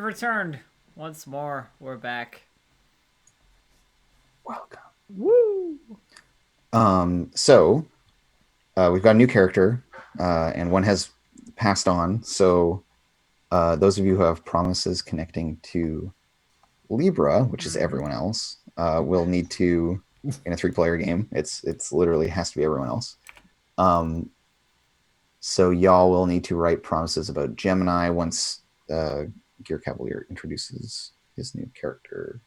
returned once more. We're back. Welcome. Woo! So we've got a new character, and one has passed on. So those of you who have promises connecting to Libra, which is everyone else, will need to, in a 3-player game, it's literally has to be everyone else. So y'all will need to write promises about Gemini once Gear Cavalier introduces his new character.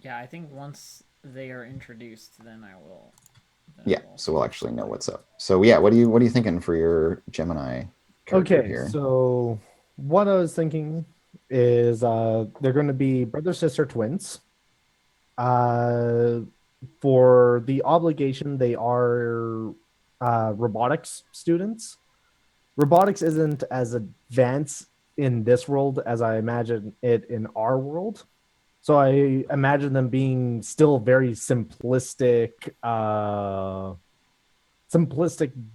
Yeah, I think once they are introduced, then I will. So we'll actually know what's up. So yeah, what are you thinking for your Gemini character Okay, here? so what I was thinking is they're going to be brother sister twins. For the obligation, they are robotics students. Robotics isn't as advanced in this world as I imagine it in our world. So I imagine them being still very simplistic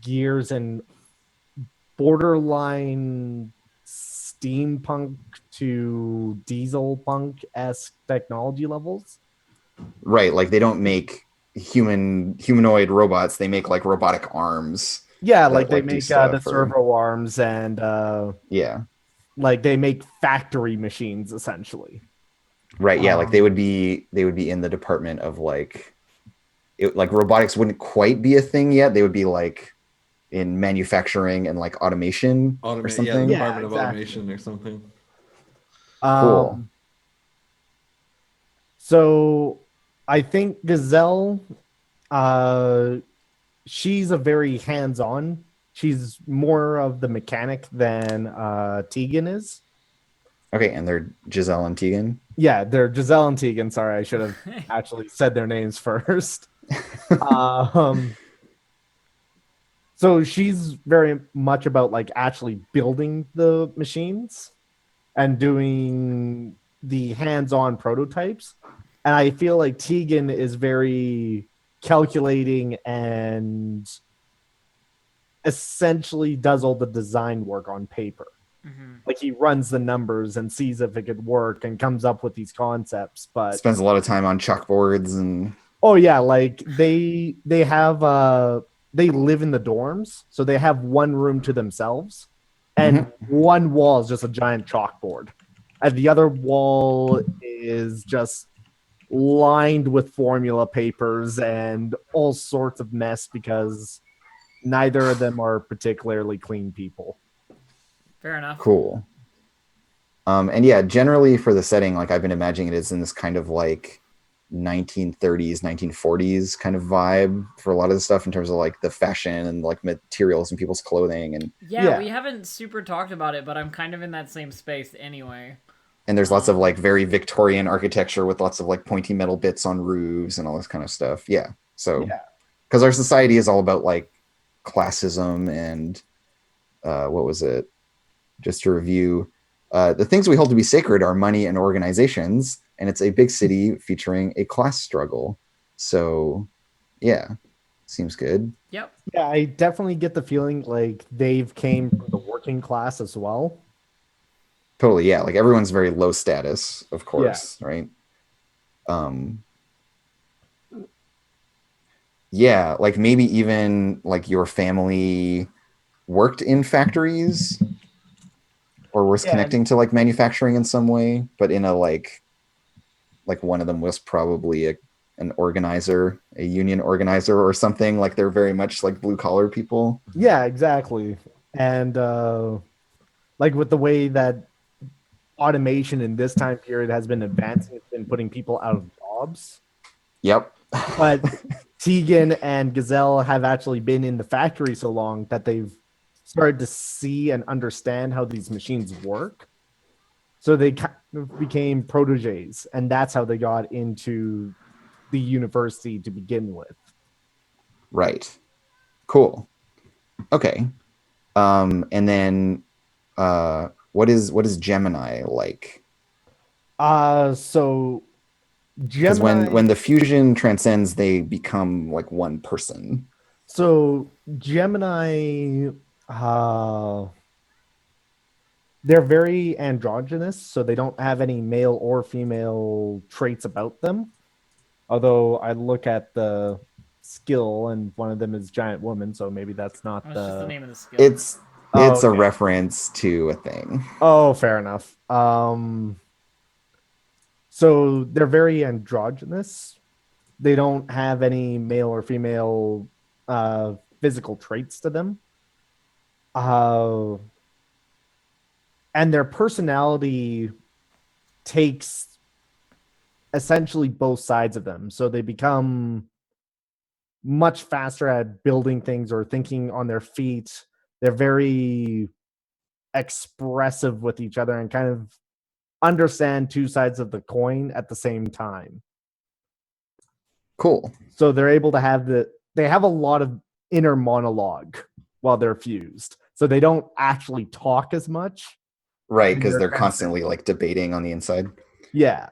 gears and borderline steampunk to diesel punk-esque technology levels. Right, like they don't make humanoid robots, they make like robotic arms. Yeah, that, like they do make the stuff servo arms and yeah. like they make factory machines essentially. Right, yeah, like they would be in the department of like robotics wouldn't quite be a thing yet. They would be like in manufacturing and like automation or something. Yeah, Department of Automation or something. Cool. So I think Gazelle, she's a very hands-on. She's more of the mechanic than Tegan is. Okay, and they're Giselle and Tegan. Yeah, they're Giselle and Tegan. Sorry, I should have actually said their names first. So she's very much about like actually building the machines and doing the hands-on prototypes. And I feel like Tegan is very calculating and essentially does all the design work on paper. Mm-hmm. Like he runs the numbers and sees if it could work and comes up with these concepts, but spends a lot of time on chalkboards and like they have they live in the dorms, so they have one room to themselves and one wall is just a giant chalkboard and the other wall is just lined with formula papers and all sorts of mess because neither of them are particularly clean people. Fair enough. Cool. And yeah, generally for the setting, like I've been imagining it is in this kind of like 1930s, 1940s kind of vibe for a lot of the stuff in terms of like the fashion and like materials and people's clothing. And yeah, we haven't super talked about it, but I'm kind of in that same space anyway. And there's lots of like very Victorian architecture with lots of like pointy metal bits on roofs and all this kind of stuff. Yeah. So, because our society is all about like classism and what was it? Just to review, the things we hold to be sacred are money and organizations, and it's a big city featuring a class struggle. So, yeah, seems good. Yep. Yeah, I definitely get the feeling like they've came from the working class as well. Totally, yeah. Like everyone's very low status, of course, right? Yeah, like maybe even like your family worked in factories or was connecting to like manufacturing in some way, but in a like one of them was probably an organizer, a union organizer or something. Like they're very much like blue collar people. Yeah, exactly. And like with the way that automation in this time period has been advancing, it's been putting people out of jobs. Yep. But Tegan and Gazelle have actually been in the factory so long that they've started to see and understand how these machines work. So they kind of became proteges, and that's how they got into the university to begin with. Right. Cool. Okay. And then what is Gemini like? So Because Gemini, when the fusion transcends, they become like one person. So Gemini, they're very androgynous, so they don't have any male or female traits about them. Although I look at the skill, and one of them is giant woman, so maybe that's not That's just the the. name of the skill. It's Oh, it's a okay. reference to a thing. Oh, fair enough. So they're very androgynous. They don't have any male or female physical traits to them. Uh, and their personality takes essentially both sides of them. So they become much faster at building things or thinking on their feet. They're very expressive with each other and kind of understand two sides of the coin at the same time. Cool. So they're able to have they have a lot of inner monologue while they're fused. So they don't actually talk as much. Right, because they're constantly like debating on the inside. Yeah.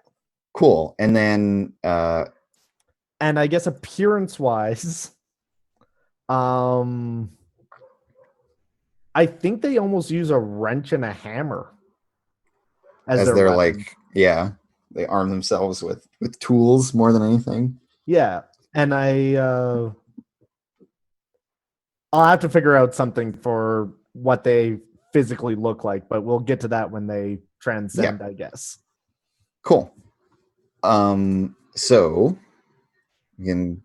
Cool. And then and I guess appearance wise, I think they almost use a wrench and a hammer as they're like, yeah, they arm themselves with tools more than anything. Yeah. And I'll have to figure out something for what they physically look like, but we'll get to that when they transcend, I guess. Cool. So again,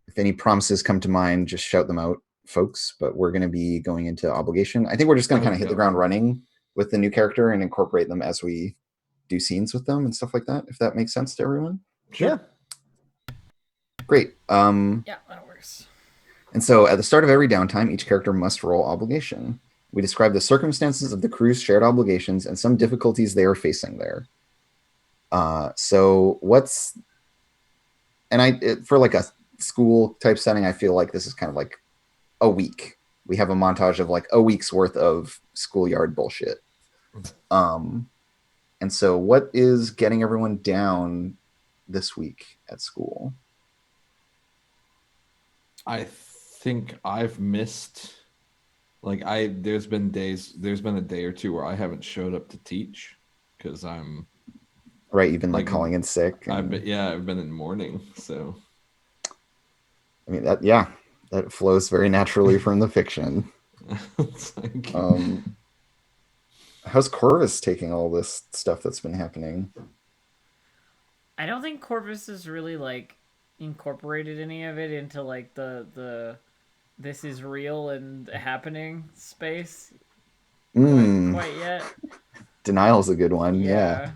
if any promises come to mind, just shout them out, folks. But we're going to be going into obligation. I think we're just going to kind of hit the ground running with the new character and incorporate them as we do scenes with them and stuff like that, if that makes sense to everyone. Sure. Yeah. Great. Yeah, that works. And so at the start of every downtime, each character must roll obligation. We describe the circumstances of the crew's shared obligations and some difficulties they are facing there. So what's... And for like a school type setting, I feel like this is kind of like a week. We have a montage of like a week's worth of schoolyard bullshit. And so what is getting everyone down this week at school? I think I've missed, like, there's been a day or two where I haven't showed up to teach because I'm right. You've been like calling in sick. I've been in mourning. So I mean that flows very naturally from the fiction. like... How's Corvus taking all this stuff that's been happening? I don't think Corvus has really like incorporated any of it into like the this is real and happening space quite yet. Denial's a good one. Yeah.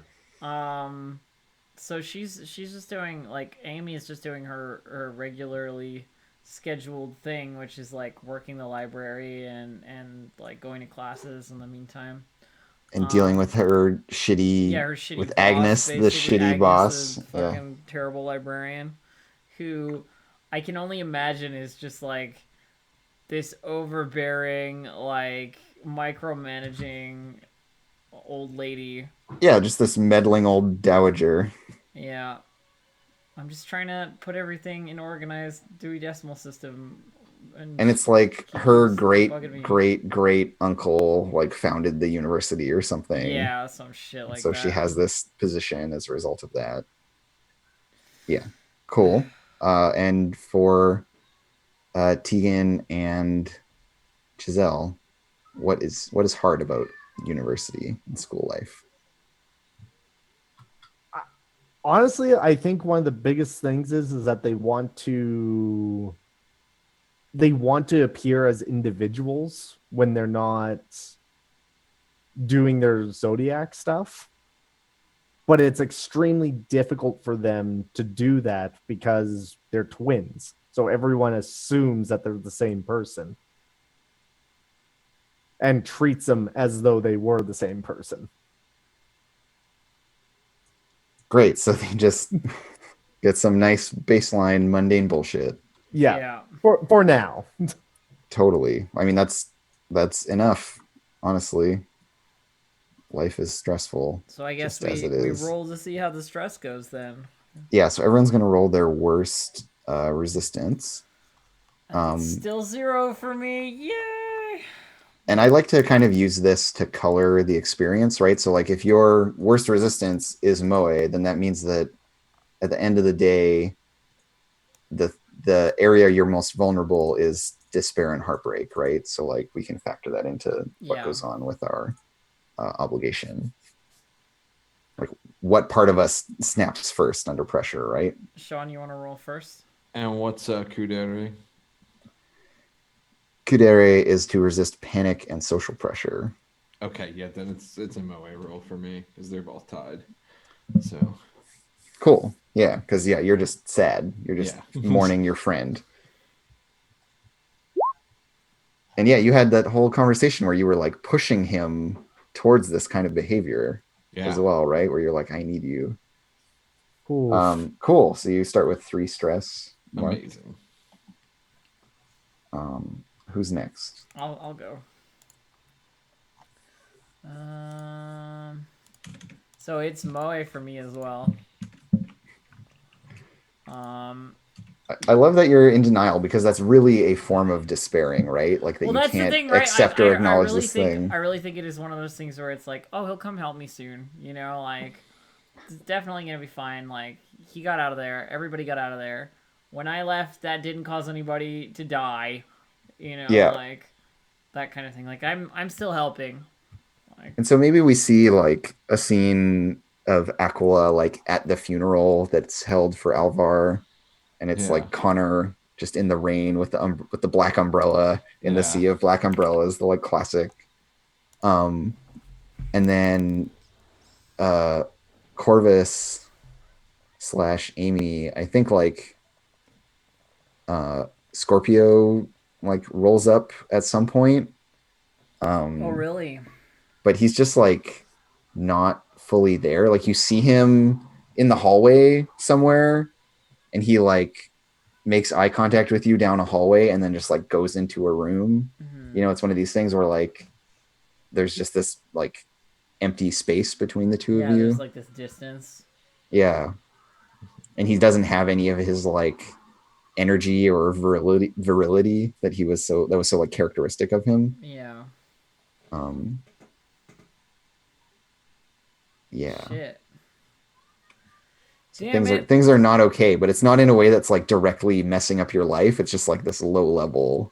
So she's just doing like Amy is just doing her regularly scheduled thing, which is like working the library and like going to classes in the meantime. And dealing with her shitty, with boss, Agnes, the shitty Agnes, boss, fucking terrible librarian, who I can only imagine is just like this overbearing, like micromanaging old lady. Yeah, just this meddling old dowager. Yeah, I'm just trying to put everything in organized Dewey Decimal System. And it's like her great uncle like founded the university or something. Yeah, some shit like so that. So she has this position as a result of that. Yeah, cool. And for Tegan and Giselle, what is hard about university and school life? Honestly, I think one of the biggest things is that they want to appear as individuals when they're not doing their zodiac stuff. But it's extremely difficult for them to do that because they're twins. So everyone assumes that they're the same person and treats them as though they were the same person. Great. So they just get some nice baseline mundane bullshit. Yeah. For now. Totally. I mean, that's enough, honestly. Life is stressful. So I guess we roll to see how the stress goes then. Yeah, so everyone's going to roll their worst resistance. Still 0 for me. Yay! And I like to kind of use this to color the experience, right? So like if your worst resistance is Moe, then that means that at the end of the day, the area you're most vulnerable is despair and heartbreak, right? So like we can factor that into what Yeah. goes on with our obligation. Like what part of us snaps first under pressure, right? Sean, you want to roll first? And what's Kudere? Kudere is to resist panic and social pressure. Okay, yeah, then it's a Moe roll for me because they're both tied. So Cool. Yeah, because yeah, you're just sad. You're just yeah. mourning your friend. And yeah, you had that whole conversation where you were like pushing him towards this kind of behavior as Yeah. well, right? Where you're like, I need you. Oof. Cool. So you start with 3 stress. Mark. Amazing. Who's next? I'll go. So it's Moe for me as well. I love that you're in denial because that's really a form of despairing, right? Like that Well, you that's the can't thing, right? accept or acknowledge really this think thing. I really think it is one of those things where it's like, oh, he'll come help me soon. You know, like it's definitely gonna be fine. Like he got out of there. Everybody got out of there. When I left, that didn't cause anybody to die. You know, Yeah. like that kind of thing. Like I'm still helping. Like And so maybe we see like a scene of Aquila like at the funeral that's held for Alvar, and it's Yeah. like Connor just in the rain with the black umbrella in the Yeah. sea of black umbrellas, the like classic. And then Corvus / Amy, I think like Scorpio like rolls up at some point. oh really? But he's just like not fully there. Like you see him in the hallway somewhere, and he like makes eye contact with you down a hallway, and then just like goes into a room. Mm-hmm. You know, it's one of these things where like there's just this like empty space between the two of Yeah, there's you. like this distance. Yeah, and he doesn't have any of his like energy or virility that was so like characteristic of him. Yeah. Um, yeah. Shit. So Damn it. things are not okay, but it's not in a way that's like directly messing up your life. It's just like this low level,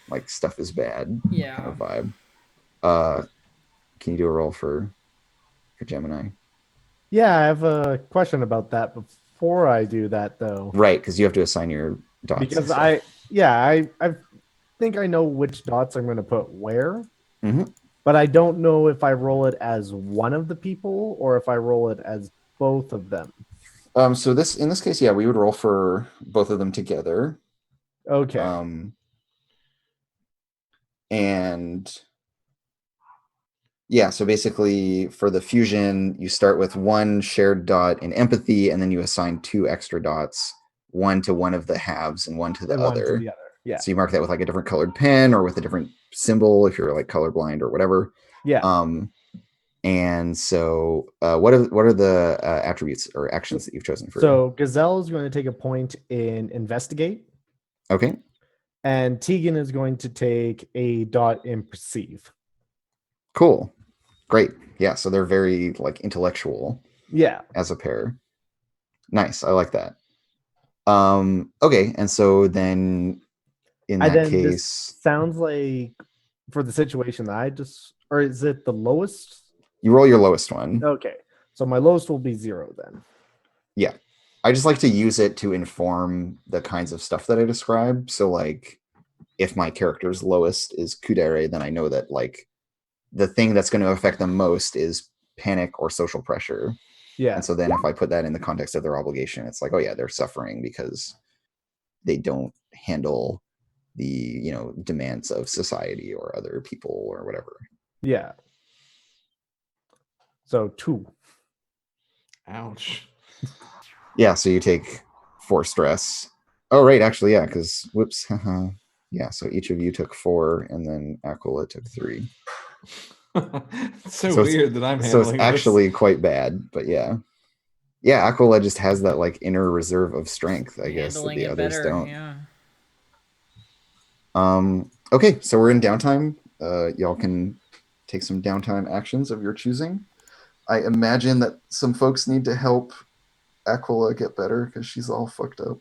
like stuff is bad Yeah. kind of vibe. Can you do a roll for Gemini? Yeah, I have a question about that before I do that though. Right, because you have to assign your dots. Because I think I know which dots I'm going to put where, but I don't know if I roll it as one of the people or if I roll it as both of them. So in this case, yeah, we would roll for both of them together. Okay. And yeah, so basically for the fusion, you start with 1 shared dot in empathy, and then you assign 2 extra dots, 1 to one of the halves and 1 to the And other. one to the other. Yeah. So you mark that with like a different colored pen or with a different symbol if you're like colorblind or whatever. Yeah. And so what are the attributes or actions that you've chosen for? So Gazelle is going to take a point in investigate. Okay. And Tegan is going to take a dot in perceive. Cool. Great. Yeah, so they're very like intellectual. Yeah. As a pair. Nice. I like that. Okay, and so then in that case, sounds like for the situation that I just, or is it the lowest? You roll your lowest one. Okay, so my lowest will be 0 then. Yeah, I just like to use it to inform the kinds of stuff that I describe. So like, if my character's lowest is Kudere, then I know that like the thing that's going to affect them most is panic or social pressure. Yeah. And so then if I put that in the context of their obligation, it's like, oh yeah, they're suffering because they don't handle the, you know, demands of society or other people or whatever. Yeah. So 2. Ouch. Yeah, so you take 4 stress. Oh, right, actually, yeah, because whoops. Yeah, so each of you took 4, and then Aquila took 3. It's so weird that I'm handling so it's actually quite bad, but yeah. Yeah, Aquila just has that like inner reserve of strength, I guess, that the others don't. Yeah. Okay, so we're in downtime. y'all can take some downtime actions of your choosing. I imagine that some folks need to help Aquila get better because she's all fucked up.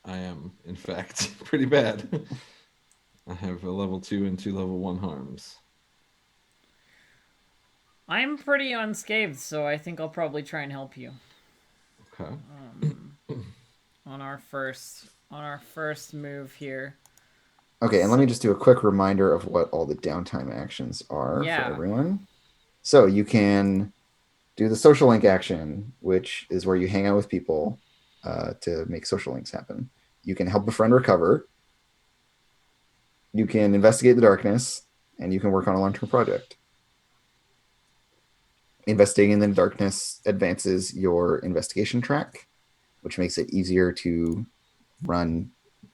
I am, in fact, pretty bad. I have a level 2 and 2 level 1 harms. I'm pretty unscathed, so I think I'll probably try and help you. Okay. On our first move here. Okay, and let me just do a quick reminder of what all the downtime actions are Yeah. for everyone. So you can do the social link action, which is where you hang out with people to make social links happen. You can help a friend recover. You can investigate the darkness, and you can work on a long-term project. Investigating in the darkness advances your investigation track, which makes it easier to run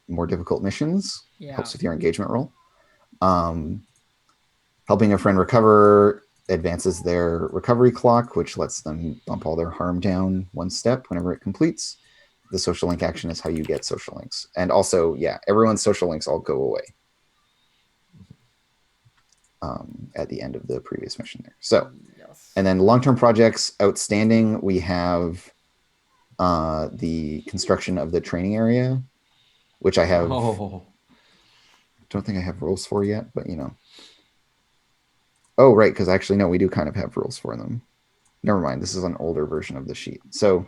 more difficult missions. Yeah. Helps with your engagement roll. Helping a friend recover advances their recovery clock, which lets them bump all their harm down one step whenever it completes. The social link action is how you get social links. And also, yeah, everyone's social links all go away at the end of the previous mission there. So, Yes. and then long-term projects outstanding, we have the construction of the training area, which I have. Don't think I have rules for yet, but you know. Oh, right, because actually, no, we do kind of have rules for them. Never mind, this is an older version of the sheet. So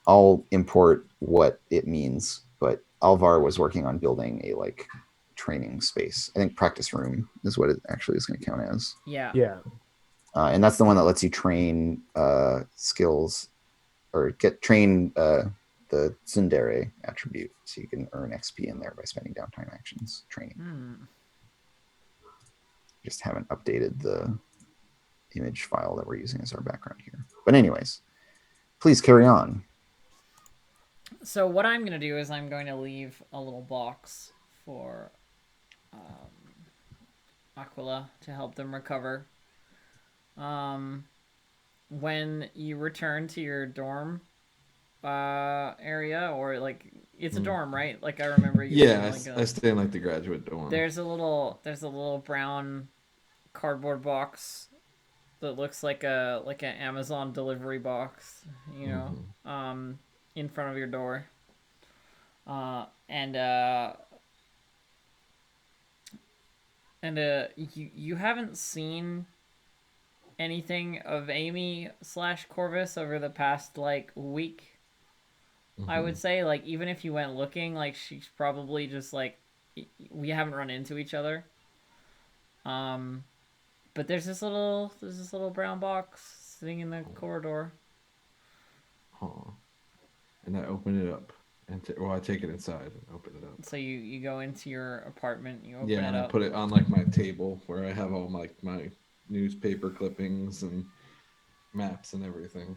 I'll import what it means, but Alvar was working on building a like training space. I think practice room is what it actually is going to count as. Yeah. Yeah. And that's the one that lets you train skills or train the tsundere attribute, so you can earn XP in there by spending downtime actions training. Just haven't updated the image file that we're using as our background here. But anyways, please carry on. So what I'm going to do is I'm going to leave a little box for Aquila to help them recover. When you return to your dorm area, or like it's a dorm, right? Like I remember you. Yeah, like I stay in like the graduate dorm. There's a little brown cardboard box that looks like an Amazon delivery box, you know, in front of your door. You haven't seen anything of Amy / Corvus over the past like week. I would say, like, even if you went looking, like, she's probably just like, we haven't run into each other. But there's this little brown box sitting in the corridor. And I open it up, and I take it inside and open it up. So you go into your apartment, you open it up. I put it on like my table where I have all my newspaper clippings and maps and everything.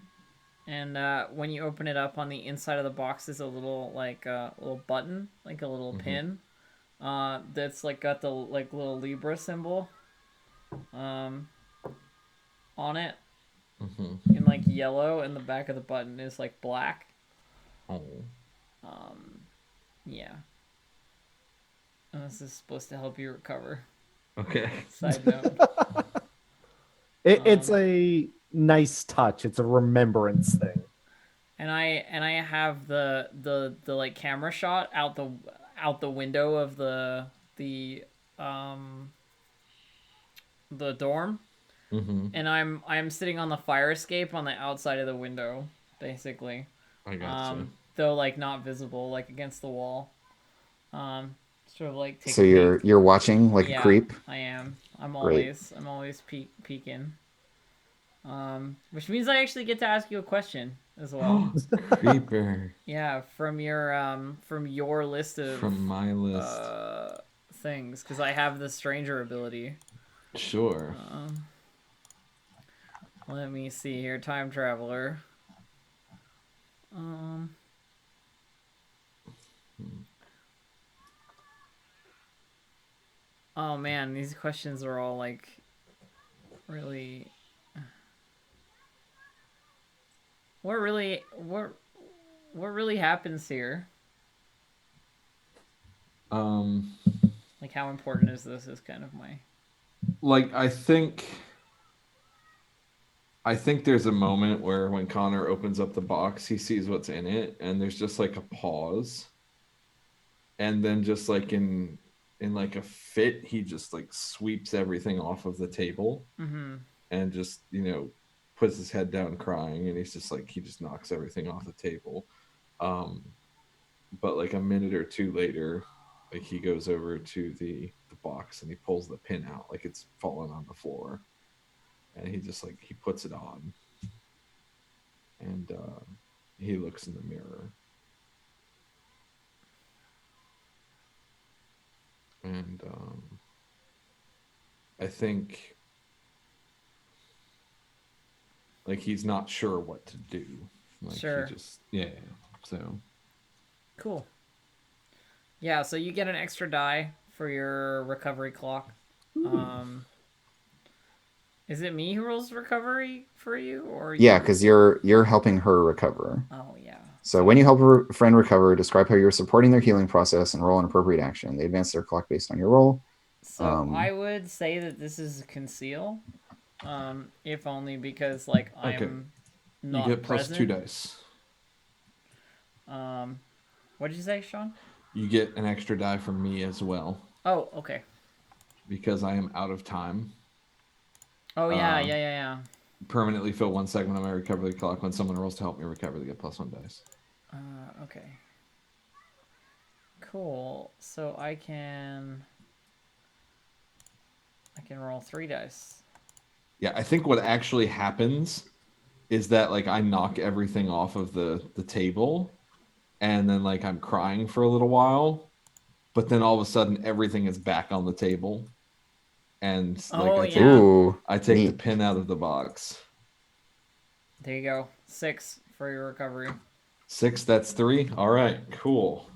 And when you open it up, on the inside of the box is a little little button, like a little pin. That's like got the like little Libra symbol on it in like yellow, and the back of the button is like black. Yeah. And this is supposed to help you recover. Okay. Side note. It's a nice touch. It's a remembrance thing. And I have the like camera shot out the window of the dorm. And I'm sitting on the fire escape on the outside of the window, basically. I gotcha. Though like not visible, like against the wall. Sort of like take so you're watching like a creep. I am. I'm Great. always peeking. Which means I actually get to ask you a question as well. Creeper. Yeah, from your list of From my list. Things, because I have the stranger ability. Sure. Let me see here, time traveler. Oh man, these questions are all like really. What really happens here? Like, how important is this? Is kind of my. Like I think there's a moment where when Connor opens up the box, he sees what's in it, and there's just like a pause, and then just like in like a fit, he just like sweeps everything off of the table Mm-hmm. and just puts his head down crying, and he's just like he just knocks everything off the table. Um, but like a minute or two later, like he goes over to the box and he pulls the pin out like it's fallen on the floor, and he just like he puts it on, and he looks in the mirror, and I think like he's not sure what to do. Like Sure. he just yeah. So Cool. Yeah, so you get an extra die for your recovery clock. Is it me who rolls recovery for you, or Yeah, you? because you're helping her recover. Oh yeah. So when you help a friend recover, describe how you're supporting their healing process and roll an appropriate action. They advance their clock based on your roll. So I would say that this is conceal, if only because like okay, I'm you not get +2 present. dice. What did you say, Sean? You get an extra die from me as well Oh, okay. because I am out of time. Oh yeah. Permanently fill 1 segment of my recovery clock. When someone rolls to help me recover, they get +1 dice. Okay. Cool. So I can roll 3 dice. Yeah, I think what actually happens is that like I knock everything off of the table, and then like I'm crying for a little while, but then all of a sudden everything is back on the table, and like Oh I take yeah. Ooh, I take the neat. pin out of the box. There you go. 6 for your recovery. 6, that's 3. All right, cool.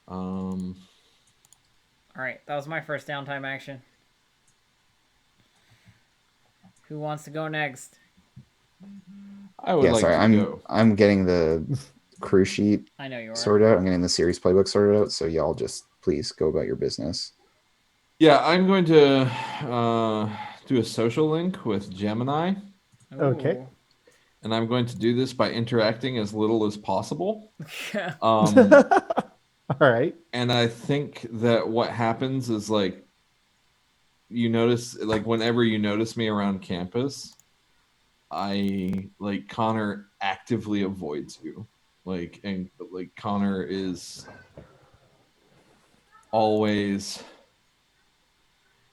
Um, All right, that was my first downtime action. Who wants to go next? I would Yeah, like sorry. to I'm go. I'm getting the crew sheet I know you are. sorted out. I'm getting the series playbook sorted out. So y'all just please go about your business. Yeah, I'm going to do a social link with Gemini, Okay. Ooh. and I'm going to do this by interacting as little as possible. All right. And I think that what happens is like you notice, like whenever you notice me around campus, I like Connor actively avoids you, and like Connor is always,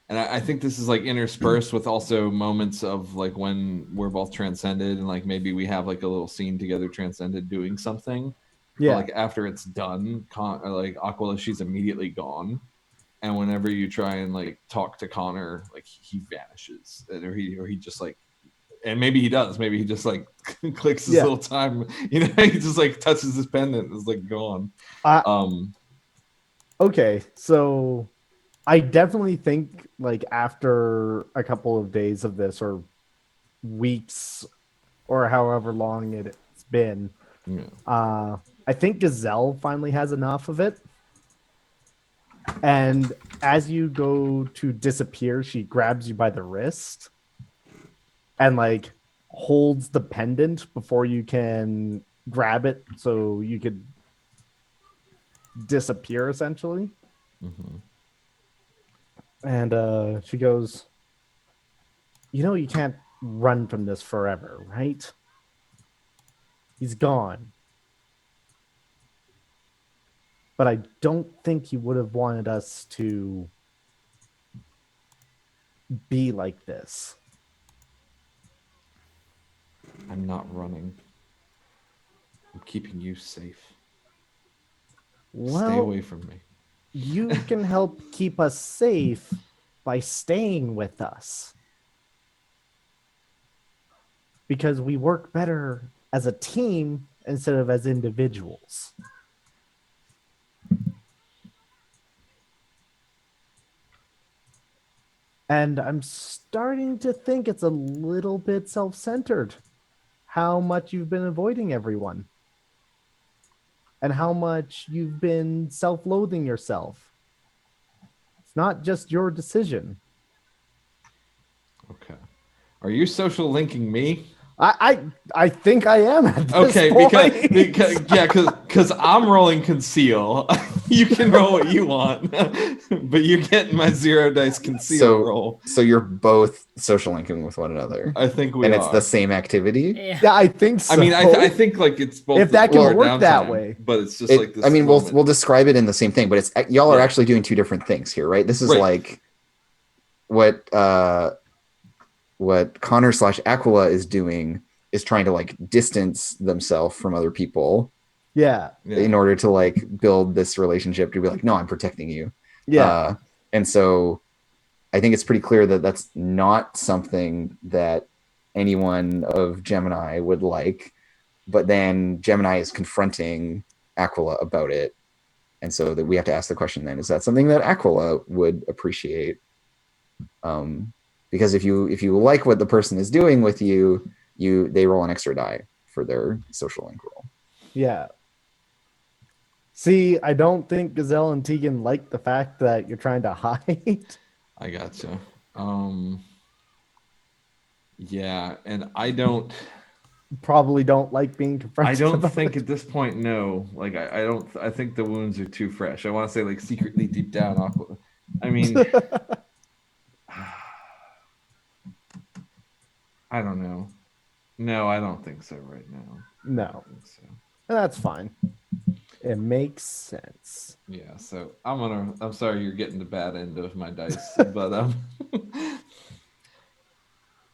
and I think this is like interspersed with also moments of like when we're both transcended and like maybe we have like a little scene together transcended doing something, but Yeah. like after it's done, like Aquila, she's immediately gone, and whenever you try and like talk to Connor, like he vanishes, or he just like, and maybe he does, maybe he just like clicks his Yeah. little time, he just like touches his pendant and is like gone. Uh, Um, okay. So I definitely think like after a couple of days of this or weeks or however long it's been, yeah. I think Gazelle finally has enough of it. And as you go to disappear, she grabs you by the wrist and like holds the pendant before you can grab it so you could disappear essentially. Mm-hmm. And she goes, you can't run from this forever, right? He's gone. But I don't think he would have wanted us to be like this. I'm not running. I'm keeping you safe. Stay Well, away from me. you can help keep us safe by staying with us. Because we work better as a team instead of as individuals. And I'm starting to think it's a little bit self-centered how much you've been avoiding everyone. and how much you've been self-loathing yourself. It's not just your decision. Okay. Are you social linking me? I think I am at this Okay, point. because I'm rolling conceal. You can roll what you want, but you're getting my 0 dice conceal roll. So you're both social linking with one another, I think we and are. it's the same activity. Yeah. Yeah, I think so. I mean, I think like it's both. If that can our work that downtime, way. but it's just like this. I mean, moment. we'll describe it in the same thing, but it's y'all are Yeah. actually doing two different things here, right? This is Right. like what Connor / Aquila is doing is trying to like distance themselves from other people Yeah. in order to like build this relationship to be like, no, I'm protecting you. Yeah. And so I think it's pretty clear that that's not something that anyone of Gemini would like. But then Gemini is confronting Aquila about it. And so that we have to ask the question then, is that something that Aquila would appreciate? Because if you like what the person is doing with you, they roll an extra die for their social link roll. Yeah. See, I don't think Gazelle and Tegan like the fact that you're trying to hide. I gotcha. Yeah, and I don't. Probably don't like being confronted. I don't about think it. at this point, no. Like I don't. I think the wounds are too fresh. I want to say like secretly deep down, Aqua. I mean, I don't know. No, I don't think so right now. No. I don't think so. That's fine. It makes sense. Yeah, so I'm sorry you're getting the bad end of my dice, but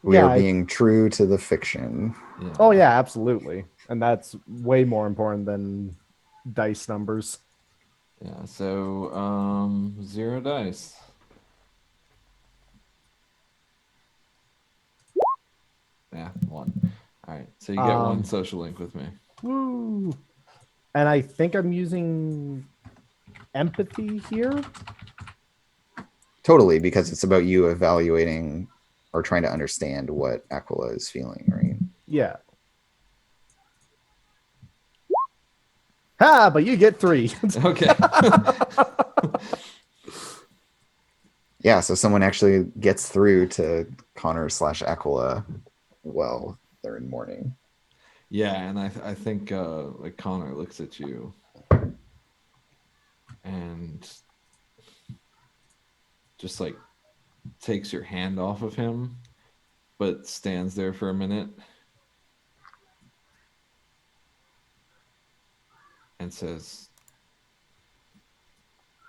We are being true to the fiction. Yeah. Oh yeah, absolutely. And that's way more important than dice numbers. Yeah, so 0 dice. Yeah, 1. All right, so you get 1 social link with me. Woo! And I think I'm using empathy here. Totally, because it's about you evaluating or trying to understand what Aquila is feeling, right? Yeah. Ha! But you get 3. Okay. Yeah, so someone actually gets through to Connor / Aquila while they're in mourning. Yeah, and I think like Connor looks at you and just like takes your hand off of him, but stands there for a minute and says,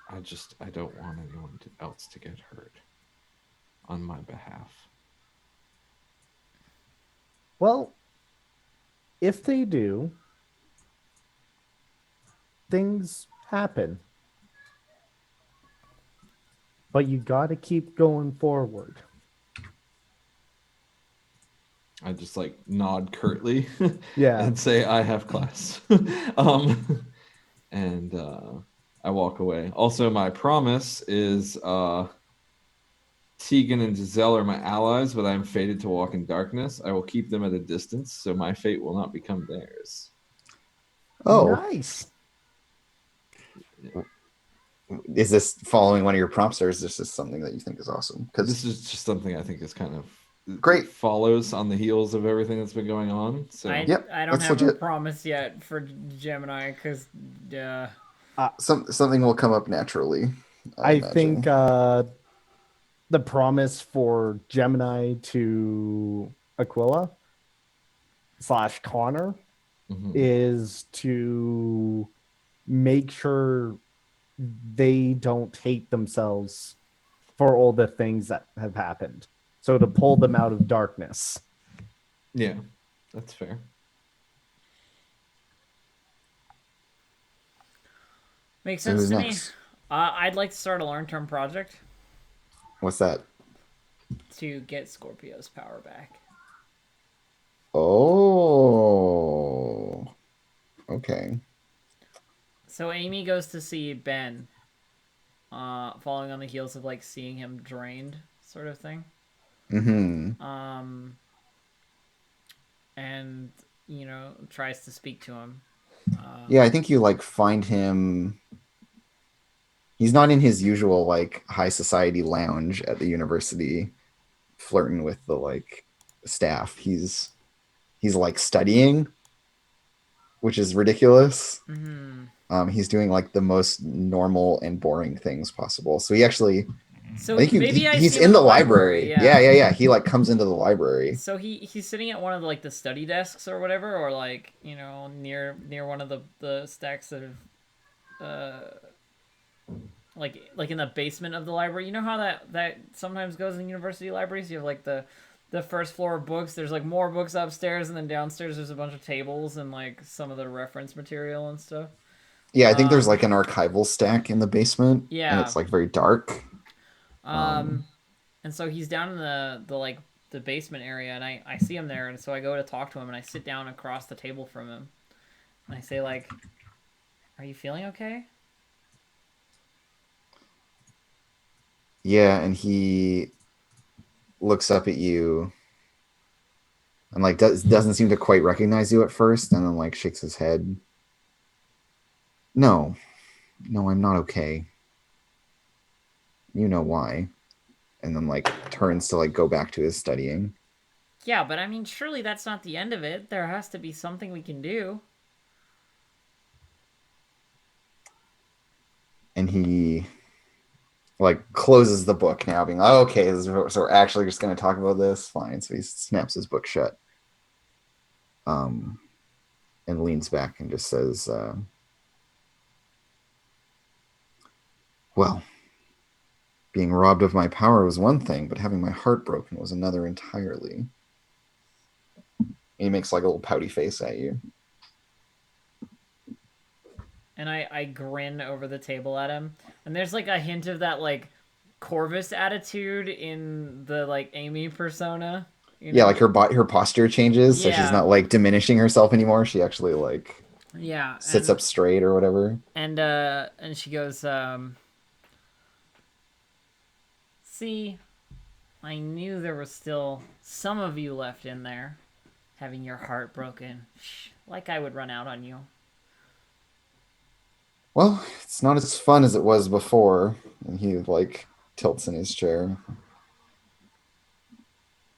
I don't want anyone else to get hurt on my behalf. Well, if they do, things happen. But you got to keep going forward. I just like nod curtly Yeah. and say, I have class. And I walk away. Also, my promise is Tegan and Giselle are my allies, but I am fated to walk in darkness. I will keep them at a distance, so my fate will not become theirs. Oh, nice. Is this following one of your prompts, or is this just something that you think is awesome? Because this is just something I think is kind of great, follows on the heels of everything that's been going on. So I don't have a promise yet for Gemini because something will come up naturally. I think the promise for Gemini to Aquila / Connor is to make sure they don't hate themselves for all the things that have happened. So to pull them out of darkness. Yeah, that's fair. Makes sense to me. I'd like to start a long-term project. What's that? To get Scorpio's power back. Oh, okay. So Amy goes to see Ben, following on the heels of like seeing him drained, sort of thing. Mm-hmm. And tries to speak to him. Yeah, I think you like find him. He's not in his usual like high society lounge at the university flirting with the like staff. He's like studying, which is ridiculous. Hmm. He's doing like the most normal and boring things possible. So he actually, So I think maybe I see he's him in in the the library. library. Yeah. Yeah. He like comes into the library. So he's sitting at one of the, like the study desks or whatever, or like near one of the stacks of like in the basement of the library. You know how that sometimes goes in university libraries. You have like the first floor of books. There's like more books upstairs, and then downstairs there's a bunch of tables and like some of the reference material and stuff. Yeah, I think there's Um, like an archival stack in the basement, and yeah. it's like very dark. Um, and so he's down in the like the basement area, and I see him there, and so I go to talk to him, and I sit down across the table from him, and I say like, "Are you feeling okay?" Yeah, and he looks up at you and like doesn't seem to quite recognize you at first, and then like shakes his head. No, no, I'm not okay. You know why? And then like turns to like go back to his studying. Yeah, but I mean, surely that's not the end of it. There has to be something we can do. And he like closes the book now, being like, oh, okay, so we're actually just gonna talk about this. Fine. So he snaps his book shut. And leans back and just says, well, being robbed of my power was one thing, but having my heart broken was another entirely. And he makes like a little pouty face at you. And I grin over the table at him. And there's like a hint of that like Corvus attitude in the like Amy persona. Yeah, like her posture changes, so she's Yeah. not like diminishing herself anymore. She actually like Yeah. sits up straight or whatever. And she goes, see, I knew there was still some of you left in there, having your heart broken. Like I would run out on you. Well, it's not as fun as it was before. And he like tilts in his chair.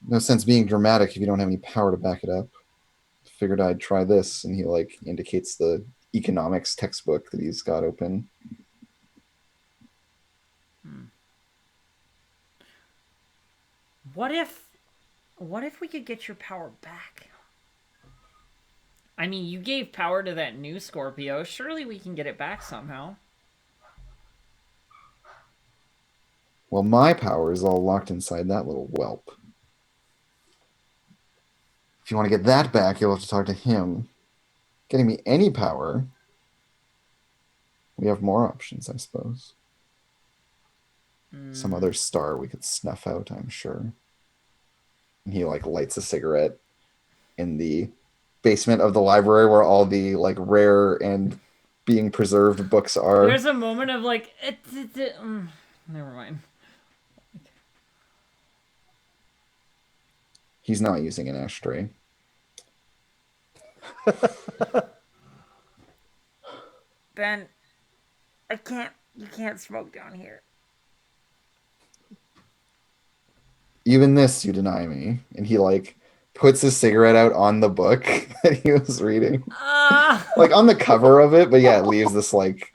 No sense being dramatic if you don't have any power to back it up. Figured I'd try this, and he like indicates the economics textbook that he's got open. What if we could get your power back? I mean, you gave power to that new Scorpio. Surely we can get it back somehow. Well, my power is all locked inside that little whelp. If you want to get that back, you'll have to talk to him. Getting me any power, we have more options, I suppose. Some other star we could snuff out, I'm sure. And he like lights a cigarette in the basement of the library where all the like rare and being preserved books are. There's a moment of like, never mind. He's not using an ashtray. Ben, you can't smoke down here. Even this you deny me. And he like puts his cigarette out on the book that he was reading. Like on the cover of it, but yeah, it leaves this like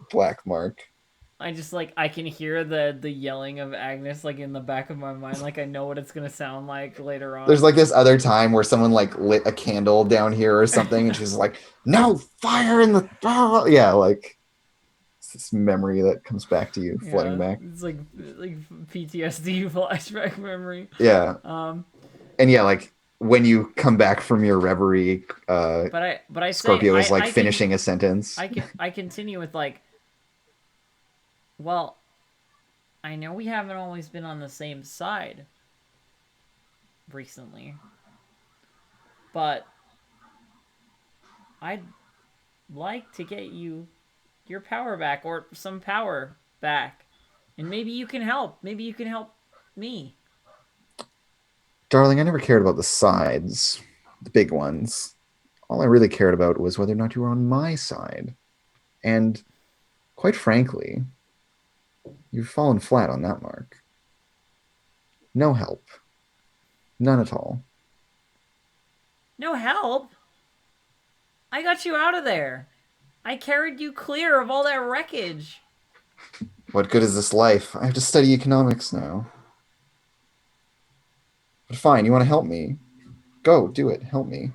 black mark. I just like I can hear the yelling of Agnes like in the back of my mind. Like I know what it's gonna sound like later on. There's like this other time where someone like lit a candle down here or something, and she's like, "No fire in the yeah." Like it's this memory that comes back to you, flooding back. It's like PTSD flashback memory. Yeah. And yeah, like when you come back from your reverie, but I Scorpio say, is like finishing a sentence. I continue with like, well, I know we haven't always been on the same side recently, but I'd like to get you your power back or some power back. And maybe you can help. Maybe you can help me. Darling, I never cared about the sides, the big ones. All I really cared about was whether or not you were on my side. And quite frankly, you've fallen flat on that mark. No help. None at all. No help? I got you out of there. I carried you clear of all that wreckage. What good is this life? I have to study economics now. But fine, you want to help me? Go, do it. Help me.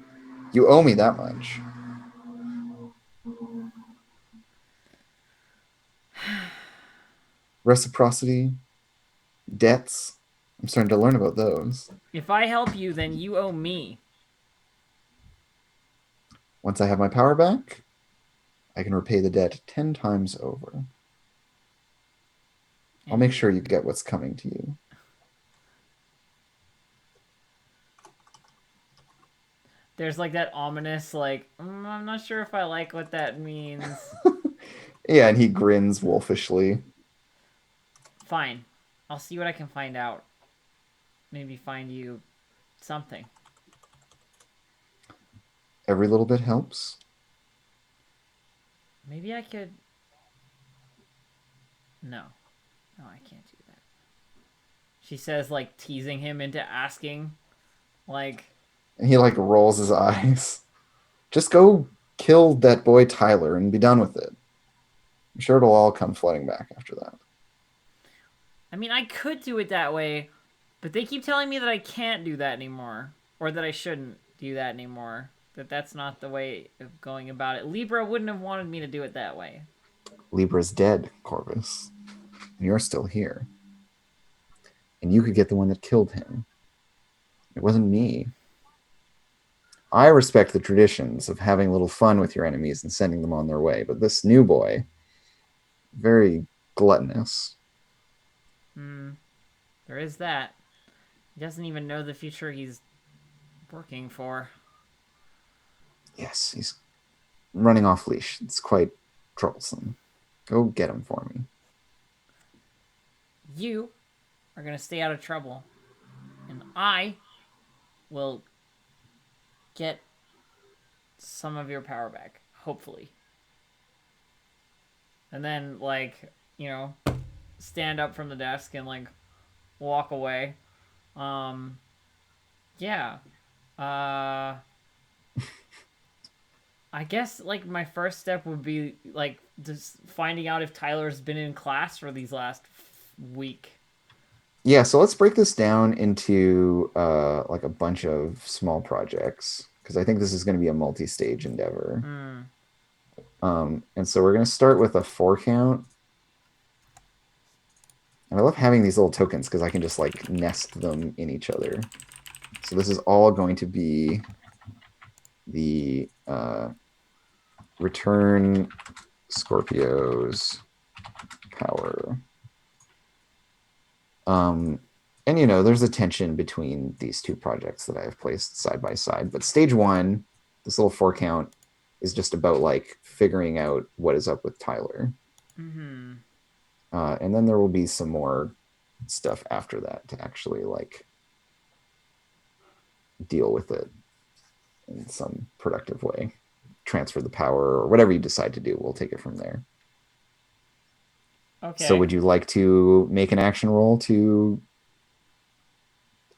You owe me that much. Reciprocity, debts. I'm starting to learn about those. If I help you, then you owe me. Once I have my power back, I can repay the debt 10 times over. I'll make sure you get what's coming to you. There's like that ominous, like, I'm not sure if I like what that means. Yeah, and he grins wolfishly. Fine. I'll see what I can find out. Maybe find you something. Every little bit helps. Maybe I could... No. No, I can't do that. She says, like, teasing him into asking. Like... And he, like, rolls his eyes. Just go kill that boy Tyler and be done with it. I'm sure it'll all come flooding back after that. I mean, I could do it that way, but they keep telling me that I can't do that anymore. Or that I shouldn't do that anymore. That that's not the way of going about it. Libra wouldn't have wanted me to do it that way. Libra's dead, Corvus. And you're still here. And you could get the one that killed him. It wasn't me. I respect the traditions of having a little fun with your enemies and sending them on their way, but this new boy, very gluttonous. There is that. He doesn't even know the future he's working for. Yes, he's running off leash. It's quite troublesome. Go get him for me. You are going to stay out of trouble. And I will get some of your power back. Hopefully. And then, like, you know, stand up from the desk and, like, walk away. Yeah. I guess, like, my first step would be, like, just finding out if Tyler's been in class for these last week. Yeah, so let's break this down into like a bunch of small projects, because I think this is going to be a multi-stage endeavor. And so we're going to start with a 4 count. And I love having these little tokens because I can just like nest them in each other. So this is all going to be the return Scorpio's power. And you know, there's a tension between these two projects that I have placed side by side. But stage 1, this little 4 count, is just about like figuring out what is up with Tyler. And then there will be some more stuff after that to actually like deal with it in some productive way. Transfer the power or whatever you decide to do. We'll take it from there. Okay. So would you like to make an action roll to,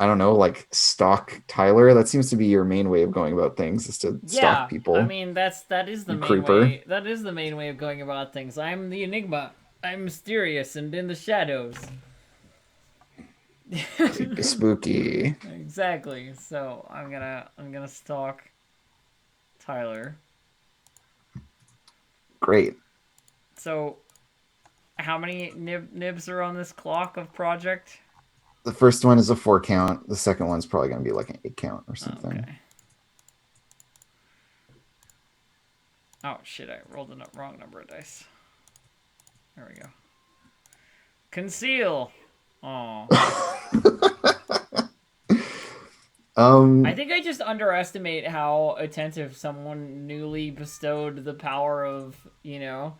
I don't know, like stalk Tyler? That seems to be your main way of going about things, is to stalk people. I mean, that is the main creeper. way. That is the main way of going about things. I'm the enigma. I'm mysterious and in the shadows. Spooky. Exactly. So I'm gonna stalk Tyler. Great. So how many nibs are on this clock of project? The first one is a 4 count. The second one's probably going to be like an 8 count or something. Okay. Oh shit! I rolled the wrong number of dice. There we go. Conceal. Oh. I think I just underestimate how attentive someone newly bestowed the power of, you know,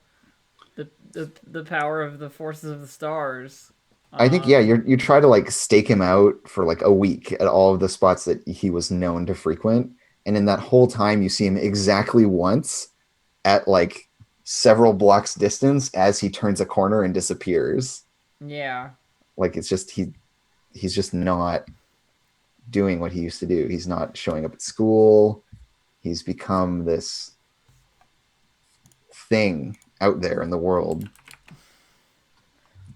the power of the forces of the stars. I think, yeah, you try to like stake him out for like a week at all of the spots that he was known to frequent, And in that whole time, you see him exactly once at like several blocks distance as he turns a corner and disappears. Yeah. Like it's just he's just not doing what he used to do. He's not showing up at school. He's become this thing out there in the world.